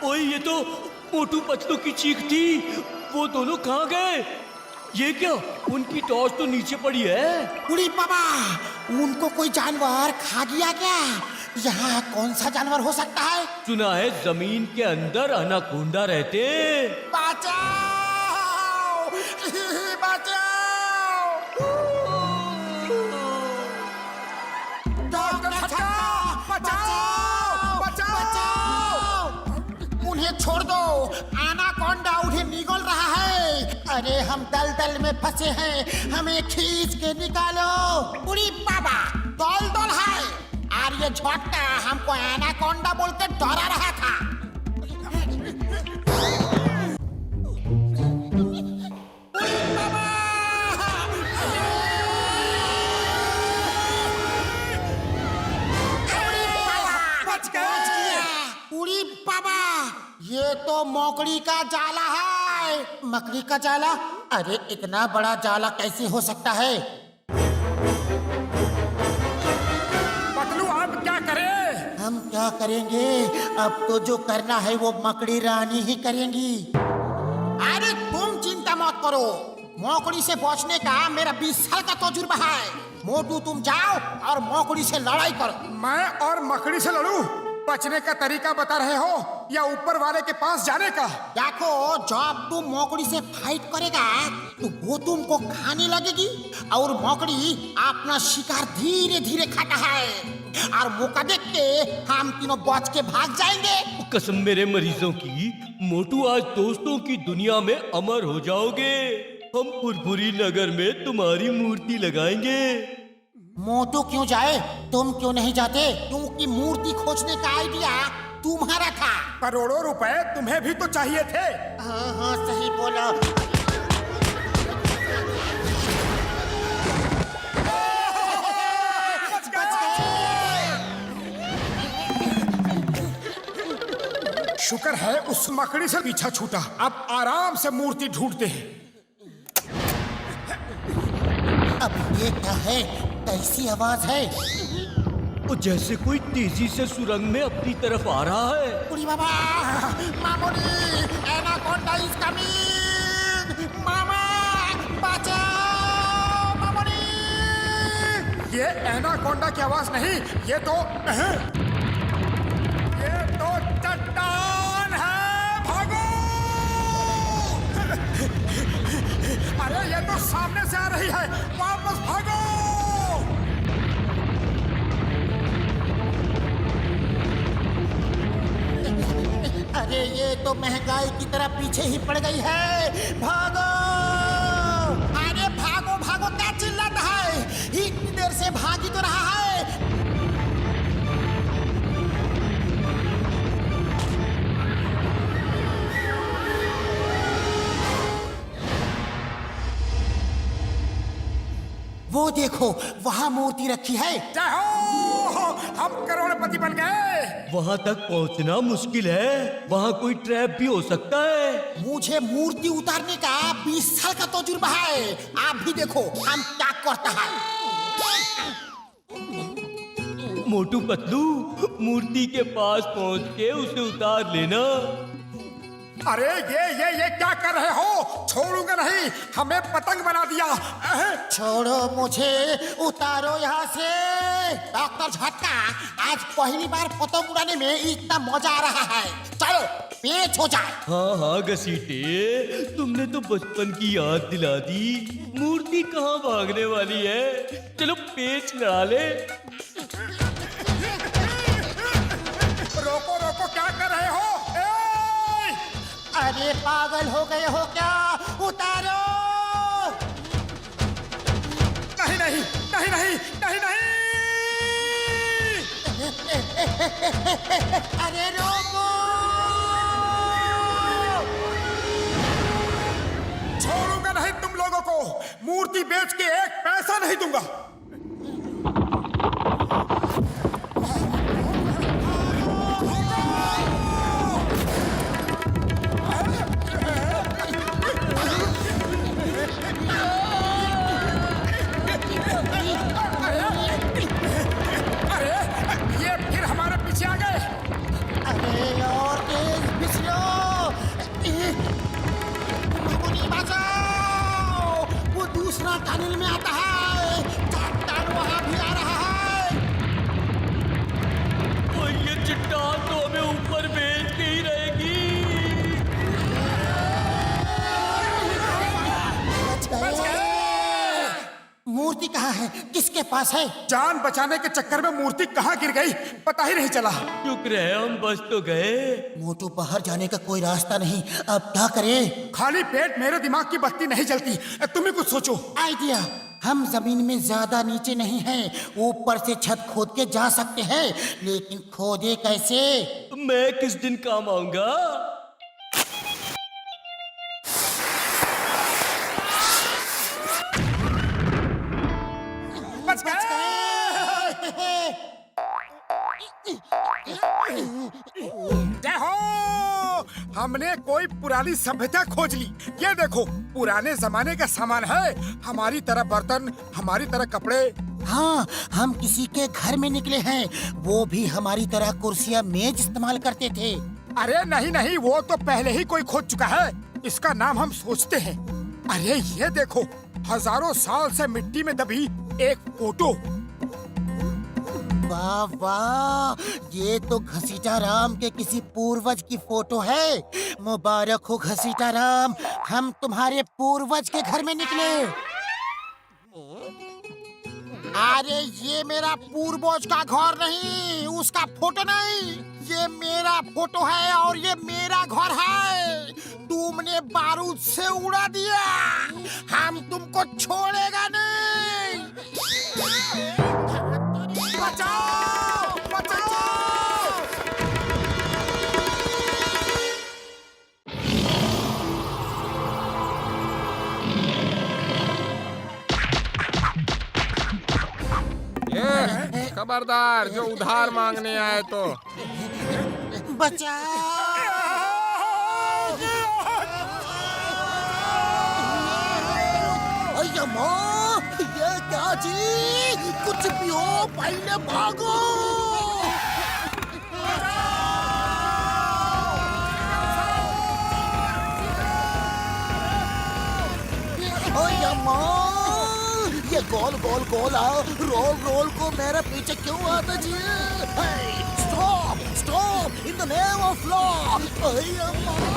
ओए, ये तो मोटू पतलू की चीख थी। वो दोनों कहाँ गए? ये क्या, उनकी टॉर्च तो नीचे पड़ी है। उड़ी बाबा, उनको कोई जानवर खा गया क्या? यहाँ कौन सा जानवर हो सकता है? सुना है जमीन के अंदर अनाकोंडा रहते। बचाओ! बचाओ! डॉक्टर छक्का! बचाओ! बचाओ! उन्हें छोड़ दो, एनाकोंडा उन्हें निगल रहा है। अरे हम दलदल में फंसे हैं, हमें खींच के निकालो। उड़ी बाबा, दलदल है और ये झोटा हमको एनाकोंडा बोल के डरा रहा था। उड़ी बाबा, ये तो मकड़ी का जाला है। मकड़ी का जाला? अरे इतना बड़ा जाला कैसे हो सकता है? पतलू, आप क्या करें? हम क्या करेंगे? अब तो जो करना है वो मकड़ी रानी ही करेंगी। अरे तुम चिंता मत करो, मकड़ी से बचने का मेरा 20 साल का तजुर्बा है। मोटू तुम जाओ और मकड़ी से लड़ाई करो। मैं और मकड़ी से लड़ूं? बचने का तरीका बता रहे हो या ऊपर वाले के पास जाने का? देखो, जब तुम मकड़ी से फाइट करेगा तो वो तुमको खाने लगेगी और मकड़ी अपना शिकार धीरे धीरे खाता है और मौका देख के हम तीनों बच के भाग जाएंगे। कसम मेरे मरीजों की, मोटू आज दोस्तों की दुनिया में अमर हो जाओगे। हम फुरफुरी नगर में तुम्हारी मूर्ति लगाएंगे। मोटू क्यों जाए, तुम क्यों नहीं जाते? क्योंकि मूर्ति खोजने का आइडिया तुम्हारा था। करोड़ों रुपए तुम्हें भी तो चाहिए थे। हाँ हाँ, सही बोला। शुक्र है उस मकड़ी से पीछा छूटा। अब आराम से मूर्ति ढूंढते हैं। अब ये क्या है? कैसी आवाज है? और जैसे कोई तेजी से सुरंग में अपनी तरफ आ रहा है। उड़ी बाबा, मामूली, एनाकोंडा इज कमिंग! मामा, बचाओ! मामूली! ये एनाकोंडा की आवाज नहीं, ये तो चट्टान है। भागो! अरे ये तो सामने से आ रही है, वापस भागो! अरे ये तो महंगाई की तरह पीछे ही पड़ गई है। भागो! अरे भागो भागो, क्या चिल्लाता है? इतनी देर से भाग ही तो रहा है। वो देखो, वहाँ मूर्ति रखी है। जय हो! हम करोड़पति बन गए। वहाँ तक पहुँचना मुश्किल है, वहाँ कोई ट्रैप भी हो सकता है। मुझे मूर्ति उतारने का 20 साल का तजुर्बा है। आप भी देखो हम क्या करता है। मोटू पतलू, मूर्ति के पास पहुँच के उसे उतार लेना। अरे ये क्या कर रहे हो? छोड़ूंगा नहीं, हमें पतंग बना दिया। छोड़ो मुझे, उतारो यहाँ से। डॉक्टर झटका, आज पहली बार पतंग उड़ाने में इतना मजा आ रहा है। चलो पेच हो जाए। हाँ घसीटे, तुमने तो बचपन की याद दिला दी। मूर्ति कहाँ भागने वाली है? चलो पेच लड़ा ले। रोको रोको, क्या कर रहे हो? अरे पागल हो गए हो क्या? उतारो। नहीं नहीं नहीं नहीं नहीं नहीं। अरे रोको। छोड़ूंगा नहीं तुम लोगों को, मूर्ति बेच के एक पैसा नहीं दूंगा। टनल में आता है। चट्टान वहां भी आ रहा है। और ये चट्टान तो हमें ऊपर भेज के ही रहेगी। मूर्ति कहाँ है? किसके पास है? जान बचाने के चक्कर में मूर्ति कहाँ गिर गई पता ही नहीं चला। शुक्र है हम बच तो गए। मोटू, बाहर जाने का कोई रास्ता नहीं, अब क्या करें? खाली पेट मेरे दिमाग की बत्ती नहीं जलती। तुम ही कुछ सोचो। आइडिया, हम जमीन में ज्यादा नीचे नहीं हैं, ऊपर से छत खोद के जा सकते हैं, लेकिन खोदे कैसे? मैं किस दिन काम आऊंगा? बच गए। जय हो, हमने कोई पुरानी सभ्यता खोज ली। ये देखो, पुराने जमाने का सामान है। हमारी तरह बर्तन, हमारी तरह कपड़े। हाँ, हम किसी के घर में निकले हैं। वो भी हमारी तरह कुर्सियां मेज इस्तेमाल करते थे। अरे नहीं नहीं, वो तो पहले ही कोई खोज चुका है। इसका नाम हम सोचते हैं। अरे ये देखो, हजारों साल से मिट्टी में दबी एक फोटो। वाह वाह, ये तो घसीटा राम के किसी पूर्वज की फोटो है। मुबारक हो घसीटा राम, हम तुम्हारे पूर्वज के घर में निकले। अरे ये मेरा पूर्वज का घर नहीं, उसका फोटो नहीं, ये मेरा फोटो है और ये मेरा घर है। तुमने बारूद से उड़ा दिया, हम तुमको छोड़ेगा नहीं। बचाओ बचाओ। ये खबरदार, जो उधार मांगने आए तो। बचाओ। अय्या माँ, ये क्या जी? कुछ भी हो, पहले भागो। अय्या माँ, ये गोल गोल गोला रोल रोल को मेरे पीछे क्यों आता जी? Stop stop, in the name of law. अय्या माँ,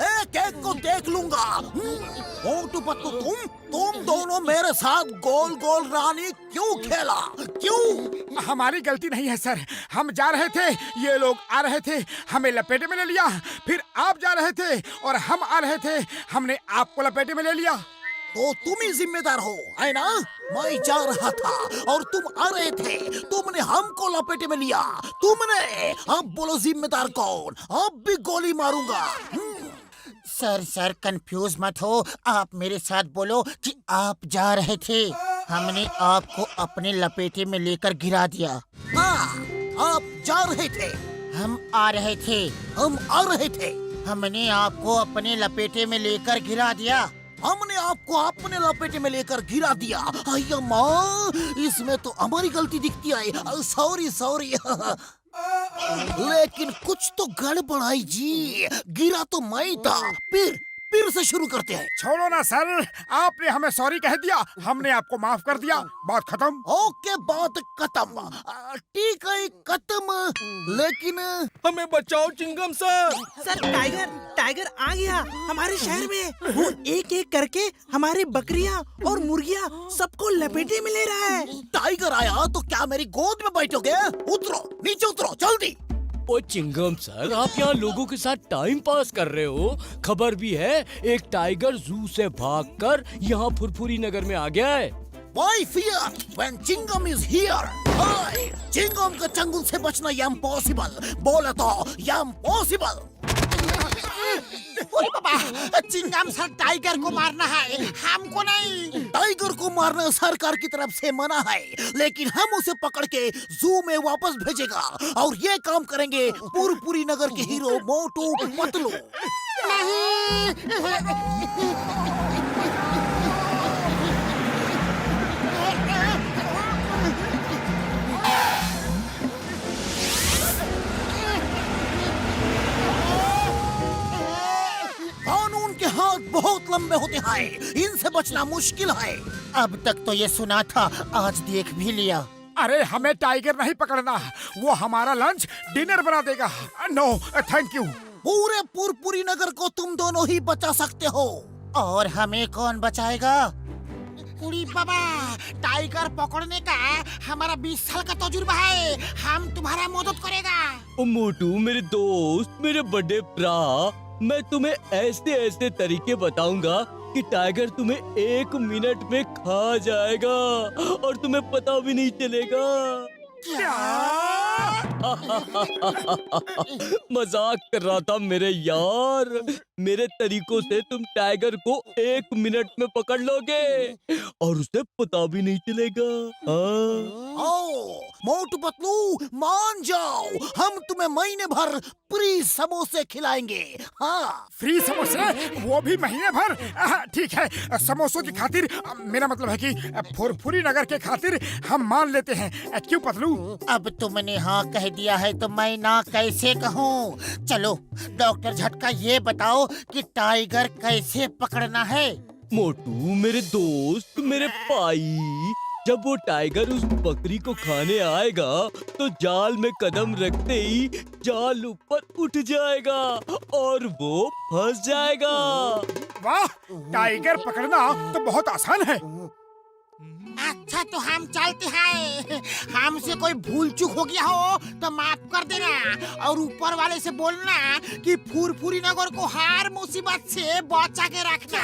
एक एक को देख लूंगा। मोटू पत्तू, तुम दोनों मेरे साथ गोल गोल रानी क्यों खेला? क्यों? हमारी गलती नहीं है सर, हम जा रहे थे, ये लोग आ रहे थे, हमें लपेटे में ले लिया। फिर आप जा रहे थे और हम आ रहे थे, हमने आपको लपेटे में ले लिया। तो तुम ही जिम्मेदार हो, है ना? मैं जा रहा था और तुम आ रहे थे, तुमने हमको लपेटे में लिया। तुमने, अब बोलो जिम्मेदार कौन? अब भी गोली मारूंगा। सर कंफ्यूज मत हो, आप मेरे साथ बोलो कि आप जा रहे थे, हमने आपको अपने लपेटे में लेकर गिरा दिया। हाँ, आप जा रहे थे, हम आ रहे थे, हम आ रहे थे, हमने आपको अपने लपेटे में लेकर गिरा दिया। हमने आपको अपने लपेटे में लेकर गिरा दिया। अय्या माँ, इसमें तो हमारी गलती दिखती है। Sorry sorry. लेकिन कुछ तो गड़बड़ाई जी, गिरा तो मैं था। फिर से शुरू करते हैं। छोड़ो ना सर, आपने हमें सॉरी कह दिया, हमने आपको माफ कर दिया, बात खत्म। ओके, बात खत्म। ठीक है, खत्म। लेकिन हमें बचाओ चिंगम सर। सर टाइगर आ गया हमारे शहर में। वो एक एक करके हमारी बकरियां और मुर्गियां सबको लपेटे में ले रहा है। टाइगर आया तो क्या मेरी गोद में बैठोगे? उतरो, नीचे उतरो जल्दी। ओ चिंगम सर, आप यहाँ लोगों के साथ टाइम पास कर रहे हो? खबर भी है एक टाइगर जू से भागकर यहाँ फुरफुरी नगर में आ गया है। Why fear when Chingam is here? Hey, Chingam के चंगुल से बचना इम्पॉसिबल। बोले तो इम्पॉसिबल। अरे बाबा, चिंगम सर टाइगर को मारना है, हमको नहीं। टाइगर को मारना सरकार की तरफ से मना है, लेकिन हम उसे पकड़ के जू में वापस भेजेगा। और ये काम करेंगे पुरपुरी नगर के हीरो मोटू पतलू। कानून के हाथ बहुत लंबे होते हैं, इनसे बचना मुश्किल है। अब तक तो ये सुना था, आज देख भी लिया। अरे हमें टाइगर नहीं पकड़ना, वो हमारा लंच डिनर बना देगा। No thank you. पूरे पुरपुरी नगर को तुम दोनों ही बचा सकते हो। और हमें कौन बचाएगा? उड़ी बाबा, टाइगर पकड़ने का हमारा 20 साल का तजुर्बा है, हम तुम्हारा मदद करेगा। ओ मोटू मेरे दोस्त, मेरे बड़े भरा, मैं तुम्हें ऐसे ऐसे तरीके बताऊंगा कि टाइगर तुम्हें 1 मिनट में खा जाएगा और तुम्हें पता भी नहीं चलेगा। मजाक कर रहा था मेरे यार। मेरे तरीकों से तुम टाइगर को 1 मिनट में पकड़ लोगे और उसे पता भी नहीं चलेगा। आओ मोटू पतलू, मान जाओ, हम तुम्हें महीने भर फ्री समोसे खिलाएंगे। हाँ, फ्री समोसे, वो भी महीने भर? ठीक है, समोसों की खातिर, मेरा मतलब है कि फुरफुरी नगर के खातिर हम मान लेते हैं। क्यों पतलू? अब तुमने हाँ कह दिया है तो मैं ना कैसे कहूँ। चलो डॉक्टर झटका, ये बताओ कि टाइगर कैसे पकड़ना है। मोटू मेरे दोस्त, मेरे भाई, जब वो टाइगर उस बकरी को खाने आएगा तो जाल में कदम रखते ही जाल ऊपर उठ जाएगा और वो फंस जाएगा। वाह, टाइगर पकड़ना तो बहुत आसान है। अच्छा तो हम चलते हैं, हमसे कोई भूल चूक हो गया हो तो माफ कर देना और ऊपर वाले से बोलना कि फुरफुरी नगर को हर मुसीबत से बचा के रखना।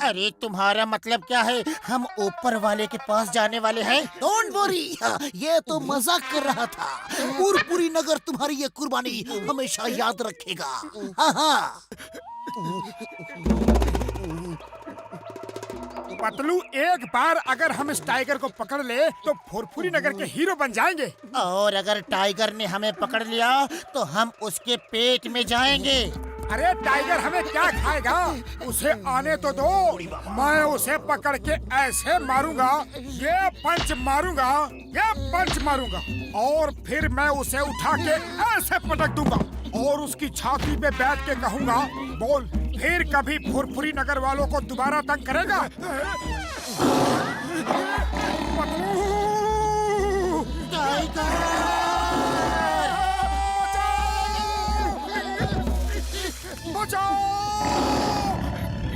अरे तुम्हारा मतलब क्या है? हम ऊपर वाले के पास जाने वाले हैं? डोंट वरी, ये तो मजाक कर रहा था। पुरपुरी नगर तुम्हारी ये कुर्बानी हमेशा याद रखेगा। हाँ। पतलू, एक बार अगर हम इस टाइगर को पकड़ ले तो फुरफुरी नगर के हीरो बन जाएंगे। और अगर टाइगर ने हमें पकड़ लिया तो हम उसके पेट में जाएंगे। अरे टाइगर हमें क्या खाएगा? उसे आने तो दो, मैं उसे पकड़ के ऐसे मारूंगा, ये पंच मारूंगा, ये पंच मारूंगा और फिर मैं उसे उठा के ऐसे पटक दूंगा और उसकी छाती पे बैठ के कहूंगा, बोल फिर कभी फुरफुरी नगर वालों को दोबारा तंग करेगा?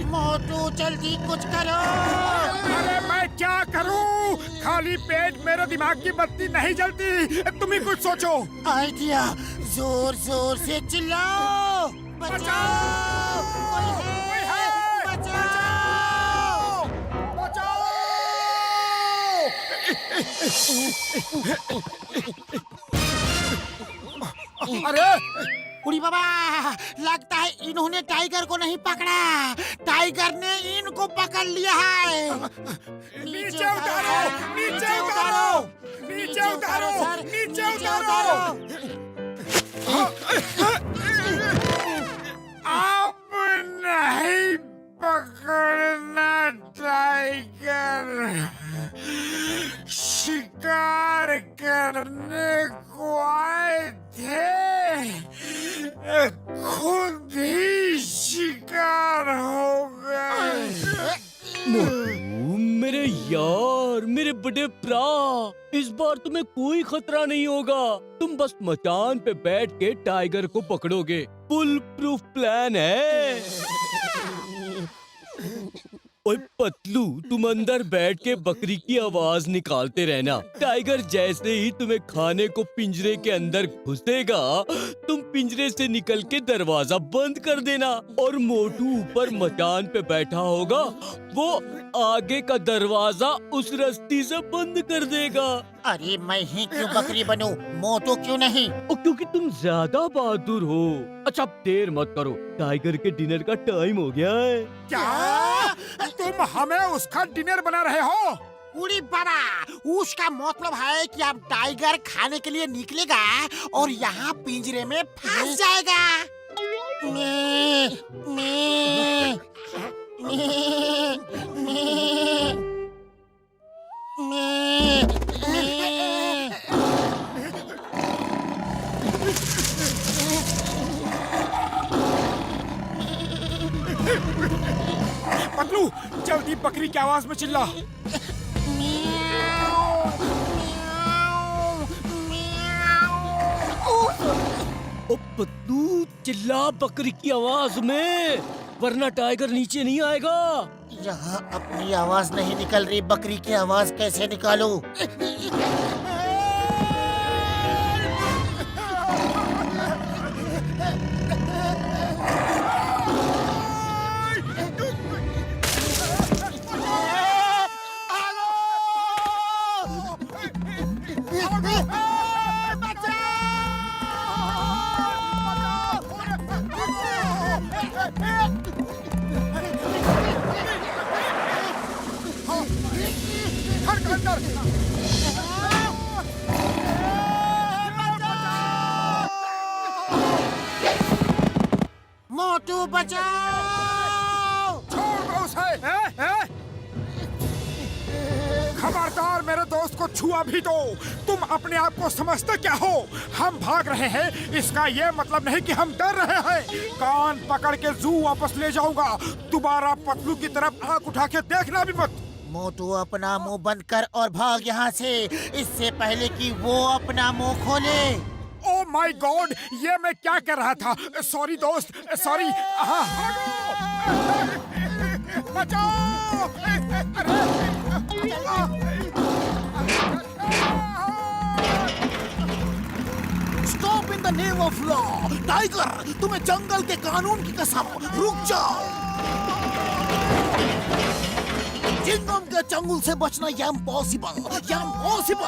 मोटू जल्दी कुछ करो। अरे मैं क्या करूं? खाली पेट मेरे दिमाग की बत्ती नहीं जलती, तुम ही कुछ सोचो। आइडिया, जोर जोर से चिल्लाओ, बचाओ, कोई है, बचाओ, अरे उड़ी बाबा, लगता है इन्होंने टाइगर को नहीं पकड़ा, टाइगर ने इनको पकड़ लिया है। नीचे उतारो, नीचे उतारो, नीचे उतारो, नीचे उतारो। आप नहीं पकड़ मोटू, मेरे यार, मेरे बड़े प्रा, इस बार तुम्हें कोई खतरा नहीं होगा। तुम बस मचान पे बैठ के टाइगर को पकड़ोगे। फुल प्रूफ प्लान है। ओए पतलू, तुम अंदर बैठ के बकरी की आवाज निकालते रहना। टाइगर जैसे ही तुम्हें खाने को पिंजरे के अंदर घुसेगा, तुम पिंजरे से निकल के दरवाजा बंद कर देना। और मोटू ऊपर मचान पे बैठा होगा, वो आगे का दरवाजा उस रस्सी से बंद कर देगा। अरे मैं ही क्यों बकरी बनूं? मोटू क्यों नहीं? क्योंकि तुम ज्यादा बहादुर हो। अच्छा अब देर मत करो, टाइगर के डिनर का टाइम हो गया है। क्या तुम हमें उसका डिनर बना रहे हो? उड़ी बाबा, उसका मतलब है कि अब टाइगर खाने के लिए निकलेगा और यहाँ पिंजरे में फंस जाएगा। मैं, मैं, मैं, मैं, पतलू, जल्दी बकरी की आवाज में चिल्ला। ओ पतलू, चिल्ला बकरी की आवाज में, वरना टाइगर नीचे नहीं आएगा। यहाँ अपनी आवाज नहीं निकल रही, बकरी की आवाज कैसे निकालूं? मोटू बचाओ! छोड़ दो उसे, हैं? खबरदार, मेरे दोस्त को छुआ भी तो। तुम अपने आप को समझते क्या हो? हम भाग रहे हैं, इसका ये मतलब नहीं कि हम डर रहे हैं। कान पकड़ के जू वापस ले जाऊंगा। दोबारा पतलू की तरफ आंख उठा के देखना भी मत। मोटू, अपना मुंह बंद कर और भाग यहाँ से, इससे पहले कि वो अपना मुंह खोले। ओ माय गॉड, ये मैं क्या कर रहा था? सॉरी दोस्त, सॉरी। हाँ, बचाओ! Stop in the name of law. Tiger, तुम्हें जंगल के कानून की कसम, रुक जाओ। चिंगम के चंगुल से बचना ये इम्पॉसिबल, ये इम्पॉसिबल।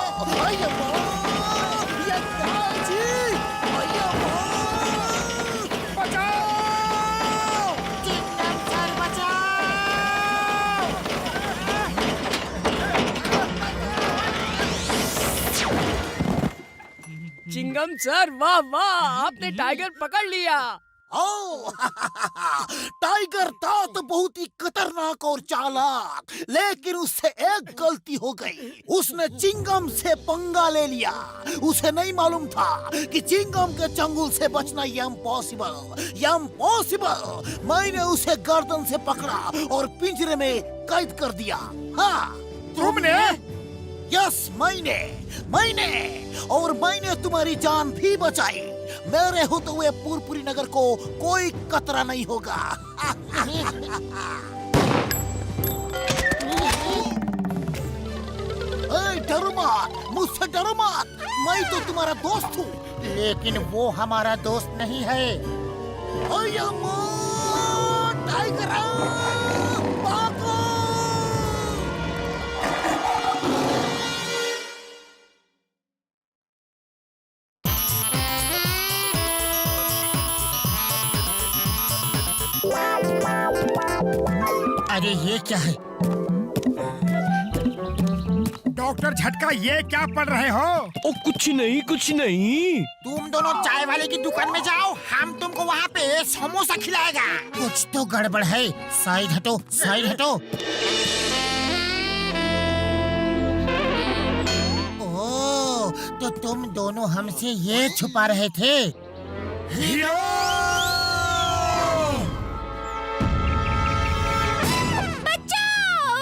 चिंगम सर, वाह वाह, आपने टाइगर पकड़ लिया। ओ, टाइगर था तो बहुत ही खतरनाक और चालाक, लेकिन उससे एक गलती हो गई। उसने चिंगम से पंगा ले लिया। उसे नहीं मालूम था कि चिंगम के चंगुल से बचना ये इम्पॉसिबल। मैंने उसे गर्दन से पकड़ा और पिंजरे में कैद कर दिया। हाँ, तुमने? यस, मैंने और मैंने तुम्हारी जान भी बचाई। मेरे होते हुए पुरपुरी नगर को कोई खतरा नहीं होगा। डरो मत, मुझसे डरो मत, मैं तो तुम्हारा दोस्त हूँ। लेकिन वो हमारा दोस्त नहीं है। टाइगर, भागो! अरे ये क्या है? डॉक्टर झटका, ये क्या पढ़ रहे हो? ओ कुछ नहीं। तुम दोनों चाय वाले की दुकान में जाओ, हम तुमको वहाँ पे समोसा खिलाएगा। कुछ तो गड़बड़ है। साइड हटो। ओह, तो तुम दोनों हमसे ये छुपा रहे थे? हीरो! बचाओ!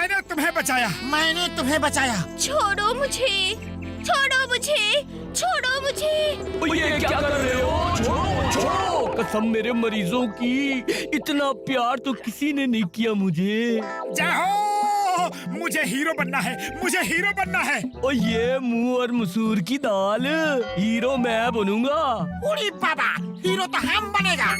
मैंने तुम्हें बचाया। मैंने तुम्हें बचाया। छोड़ो मुझे, छोड़ो मुझे, छोड़ो मुझे। ये क्या कर रहे हो? छोड़ो, छोड़ो। कसम मेरे मरीजों की, इतना प्यार तो किसी ने नहीं किया मुझे। जाओ, मुझे हीरो बनना है, मुझे हीरो बनना है। ओ ये मुंह और मसूर की दाल, हीरो मैं बनूंगा। उड़ी बाबा, हीरो तो हम बनेगा।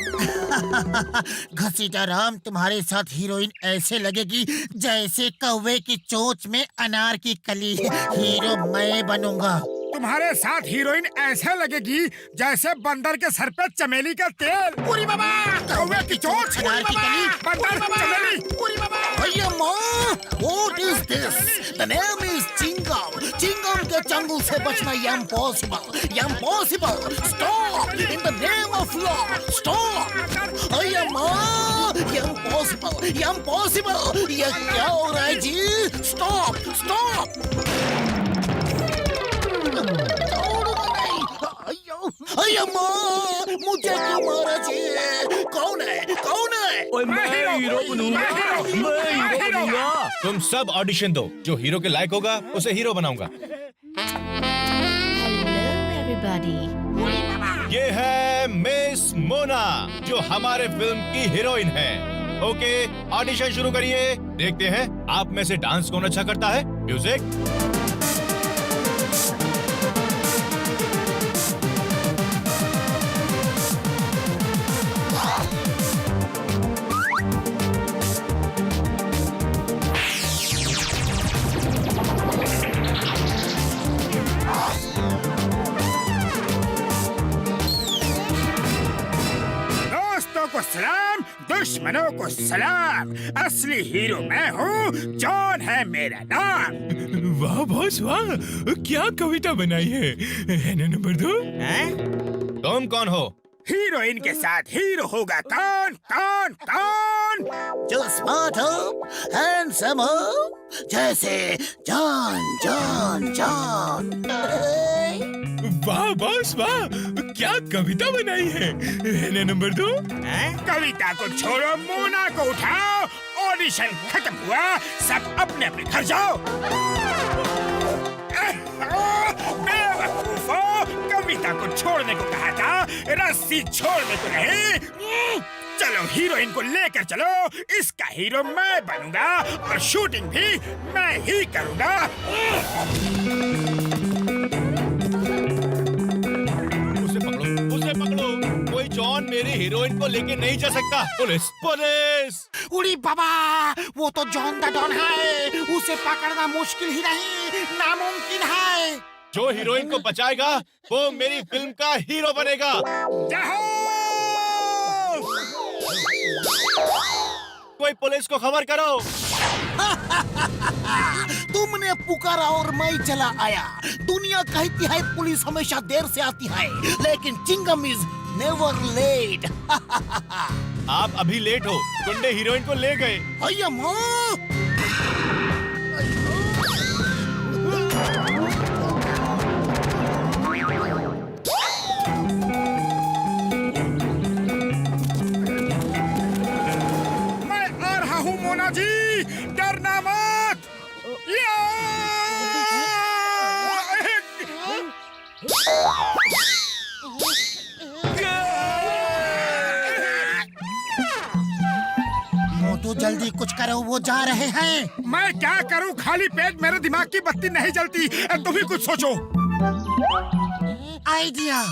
घसीटा राम, तुम्हारे साथ हीरोइन ऐसे लगेगी जैसे कौवे की चोंच में अनार की कली। हीरो मैं बनूंगा। तुम्हारे साथ हीरोइन ऐसे लगेगी जैसे बंदर के सर पे चमेली का तेल। उड़ी बाबा, कौवे की चोंच, अनार की कली, बंदर चमेली। उड़ी बाबा। भैया माँ, what is this? The name is Chingam. Chingam के चंगुल से बचना impossible, impossible. Stop! In the name of law, stop! भैया माँ, impossible, impossible. ये क्या हो रहा है जी? Stop, stop! अय्या माँ, मुझे क्यों मारा जी? कौन है? कौन है? ओए मैं हीरो बनूंगा, मैं हीरो बनूंगा। तुम सब ऑडिशन दो, जो हीरो के लायक होगा उसे हीरो बनाऊंगा। Hello everybody. ये है मिस मोना, जो हमारे फिल्म की हीरोइन है। ओके, ऑडिशन शुरू करिए। देखते हैं आप में से डांस कौन अच्छा करता है। म्यूजिक। को सलाम, दुश्मनों को सलाम। असली हीरो मैं हूँ, जॉन है मेरा नाम। वाह बॉस वाह, क्या कविता बनाई है ना नंबर 2? तुम कौन हो? हीरोइन के साथ हीरो होगा कौन? कौन? कौन? जो स्मार्ट हो, हैंडसम हो, जैसे जॉन जॉन जॉन। वाह बॉस वाह, क्या कविता बनाई है ना नंबर 2? कविता को छोड़ो, मोना को उठाओ। ऑडिशन खत्म हुआ, सब अपने अपने घर जाओ। बेवकूफो, कविता को छोड़ने को कहा था, रस्सी छोड़ने को नहीं। चलो हीरोइन को लेकर चलो, इसका हीरो मैं बनूंगा और शूटिंग भी मैं ही करूंगा। उसे पकड़ो, कोई जॉन मेरी हीरोइन को लेके नहीं जा सकता। Police, police! उड़ी बाबा, वो तो जॉन द डॉन है, उसे पकड़ना मुश्किल ही नहीं, नामुमकिन है। जो हीरोइन को बचाएगा वो मेरी फिल्म का हीरो बनेगा। कोई पुलिस को खबर करो। तुमने पुकारा और मैं चला आया। दुनिया कहती है पुलिस हमेशा देर से आती है, लेकिन चिंगम इज नेवर लेट। आप अभी लेट हो, गुंडे हीरोइन को ले गए। अय्या माँ! मोना जी, डरना मत। मोटू जल्दी कुछ करो, वो जा रहे हैं। मैं क्या करूं, खाली पेट मेरे दिमाग की बत्ती नहीं जलती। तुम ही कुछ सोचो। आइडिया।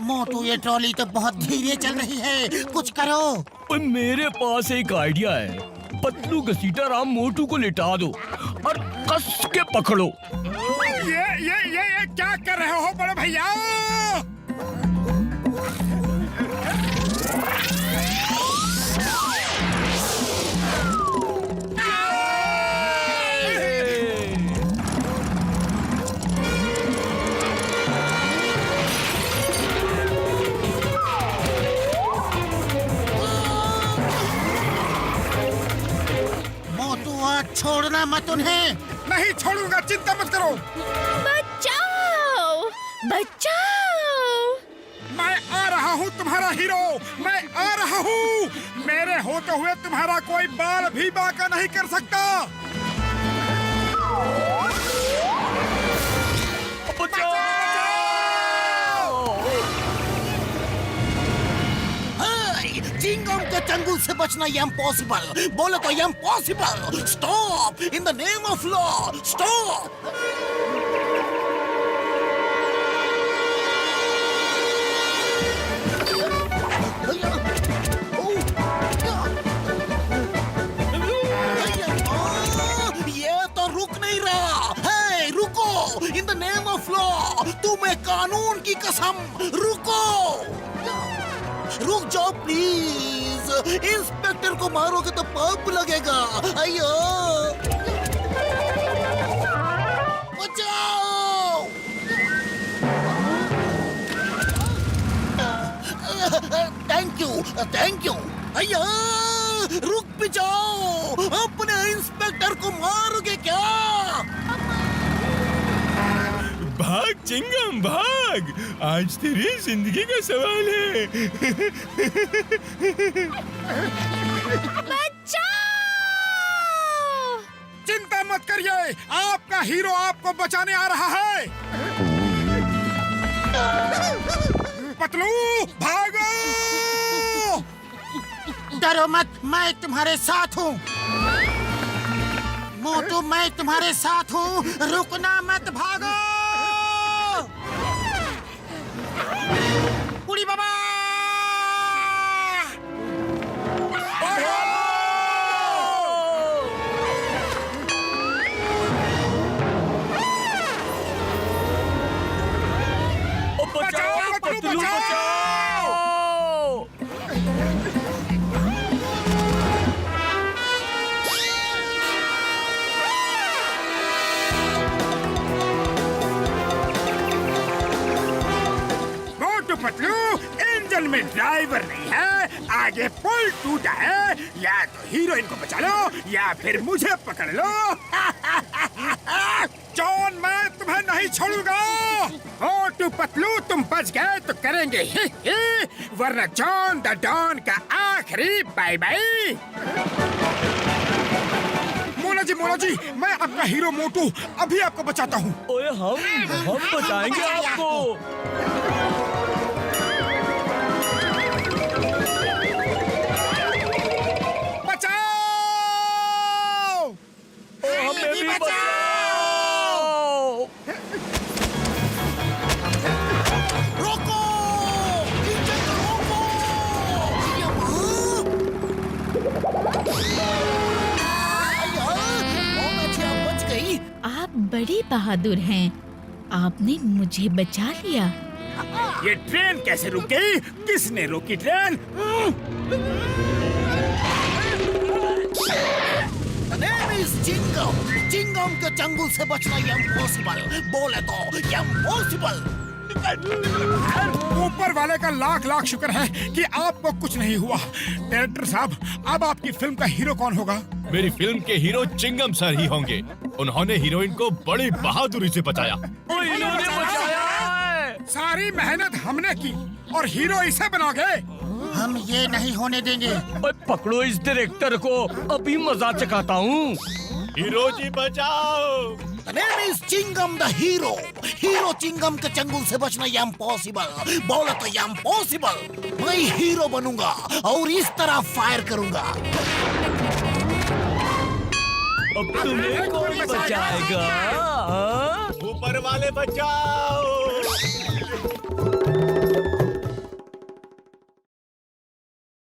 मोटू, ये ट्रॉली तो बहुत धीरे चल रही है, कुछ करो। ओए मेरे पास एक आइडिया है। पतलू घसीटा राम मोटू को लिटा दो और कस के पकड़ो। ये क्या कर रहे हो बड़े भैया? छोड़ना मत उन्हें। नहीं छोड़ूंगा, चिंता मत करो। बचाओ, बचाओ। मैं आ रहा हूँ तुम्हारा हीरो, मैं आ रहा हूँ। मेरे होते हुए तुम्हारा कोई बाल भी बांका नहीं कर सकता। चिंगम के चंगुल से बचना इम्पॉसिबल। बोले तो impossible. Stop in the name of law, stop. ये तो रुक नहीं रहा है। रुको इन द नेम ऑफ लॉ। तुम्हें कानून की कसम, रुको, रुक जाओ प्लीज। इंस्पेक्टर को मारोगे तो पाप लगेगा। अयो बचाओ। Thank you. अयो रुक भी जाओ। अपने इंस्पेक्टर को मारोगे क्या? भाग चिंगम भाग, आज तेरी जिंदगी का सवाल है। बचाओ! चिंता मत करिए, आपका हीरो आपको बचाने आ रहा है। पतलू भागो! डरो मत, मैं तुम्हारे साथ हूँ। मोटू मैं तुम्हारे साथ हूँ, रुकना मत, भागो। उड़ी बाबा! बचाओ, पतलू बचाओ! पतलू इंजन में ड्राइवर नहीं है, आगे पुल टूटा है। या तो हीरोइन को बचा लो या फिर मुझे पकड़ लो। जॉन मैं तुम्हें नहीं छोड़ूंगा। मोटू पतलू तुम बच गए तो करेंगे ही, वरना जॉन द डॉन का आखिरी बाय बाय। मोना जी मैं आपका हीरो मोटू अभी आपको बचाता हूँ। ओए हम बचाएंगे आपको। आप बड़ी बहादुर हैं। आपने मुझे बचा लिया। ये ट्रेन कैसे रुक गई? किसने रोकी ट्रेन? चिंगम के चंगुल से बचना इम्पॉसिबल। बोले तो इम्पॉसिबल। ऊपर वाले का लाख लाख शुक्र है कि आपको कुछ नहीं हुआ। डायरेक्टर साहब अब आपकी फिल्म का हीरो कौन होगा? मेरी फिल्म के हीरो चिंगम सर ही होंगे। उन्होंने हीरोइन को बड़ी बहादुरी से बचाया। इन्होंने बचाया है। सारी मेहनत हमने की और हीरो इसे बनोगे? हम ये नहीं होने देंगे। ओए पकड़ो इस डायरेक्टर को, अभी मजा चखाता हूँ। हीरो जी बचाओ। The name is Chingam the hero. Hero Chingam के चंगुल से बचना इम्पॉसिबल। बोले तो इम्पॉसिबल। मैं हीरो बनूंगा और इस तरह फायर करूंगा। अब तुम्हें कौन बचाएगा? ऊपर वाले बचाओ।